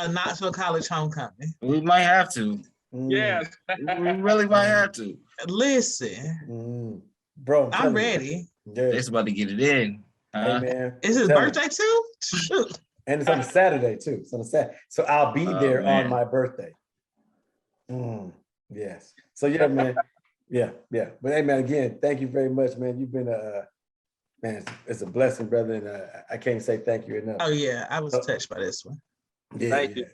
Knoxville College homecoming. We might have to. Yes. We really might have to. Listen, bro, I'm ready. Yeah. It's about to get it in. Hey man, Is his birthday too? Shoot. And it's on a Saturday too. It's on a Saturday, so I'll be there on my birthday. Yes. So yeah, man. Yeah. But hey, man, again, thank you very much, man. You've been man, it's a blessing, brother, and I can't say thank you enough. Oh yeah, I was touched by this one. Yeah, thank you.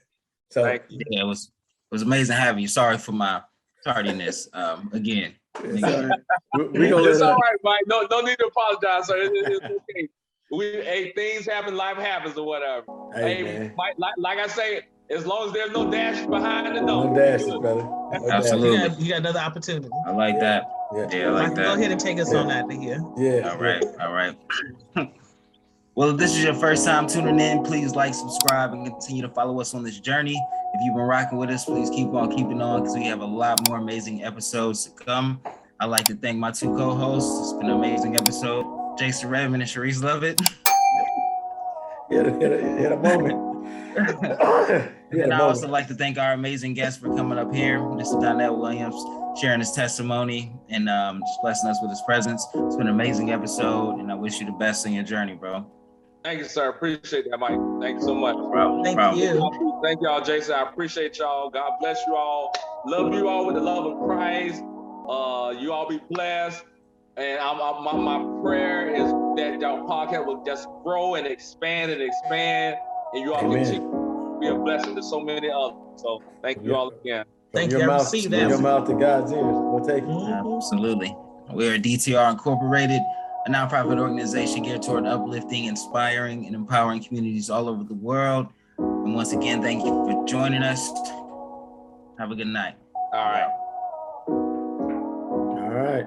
So thank you. Yeah, it was amazing having you. Sorry for my tardiness. Again. It's all right. It's all right, Mike. No need to apologize, sir. It's okay. Hey, things happen, life happens, or whatever. Hey Mike, like I say, as long as there's no dash behind the door. No dashes, brother. No Absolutely. You got another opportunity. I like that. Yeah, I like that. Go ahead and take us on out of here. Yeah. All right. Well, if this is your first time tuning in, please like, subscribe, and continue to follow us on this journey. If you've been rocking with us, please keep on keeping on, because we have a lot more amazing episodes to come. I'd like to thank my two co-hosts. It's been an amazing episode. Jason Redmond and Sharice Lovett. Hit a moment. And I also like to thank our amazing guest for coming up here, Mr. Donnell Williams, sharing his testimony and just blessing us with his presence. It's been an amazing episode, and I wish you the best in your journey, bro. Thank you, sir. Appreciate that, Mike. Thank you so much. Thank you. Thank y'all, Jason. I appreciate y'all. God bless you all. Love you all with the love of Christ. You all be blessed. And my prayer is that y'all podcast will just grow and expand. And you all continue to be a blessing to so many others. So thank you all again. Thank you. I received that. Your mouth to God's ears. We'll take it. Absolutely. We are DTR Incorporated, a nonprofit organization geared toward uplifting, inspiring, and empowering communities all over the world. And once again, thank you for joining us. Have a good night. All right. All right.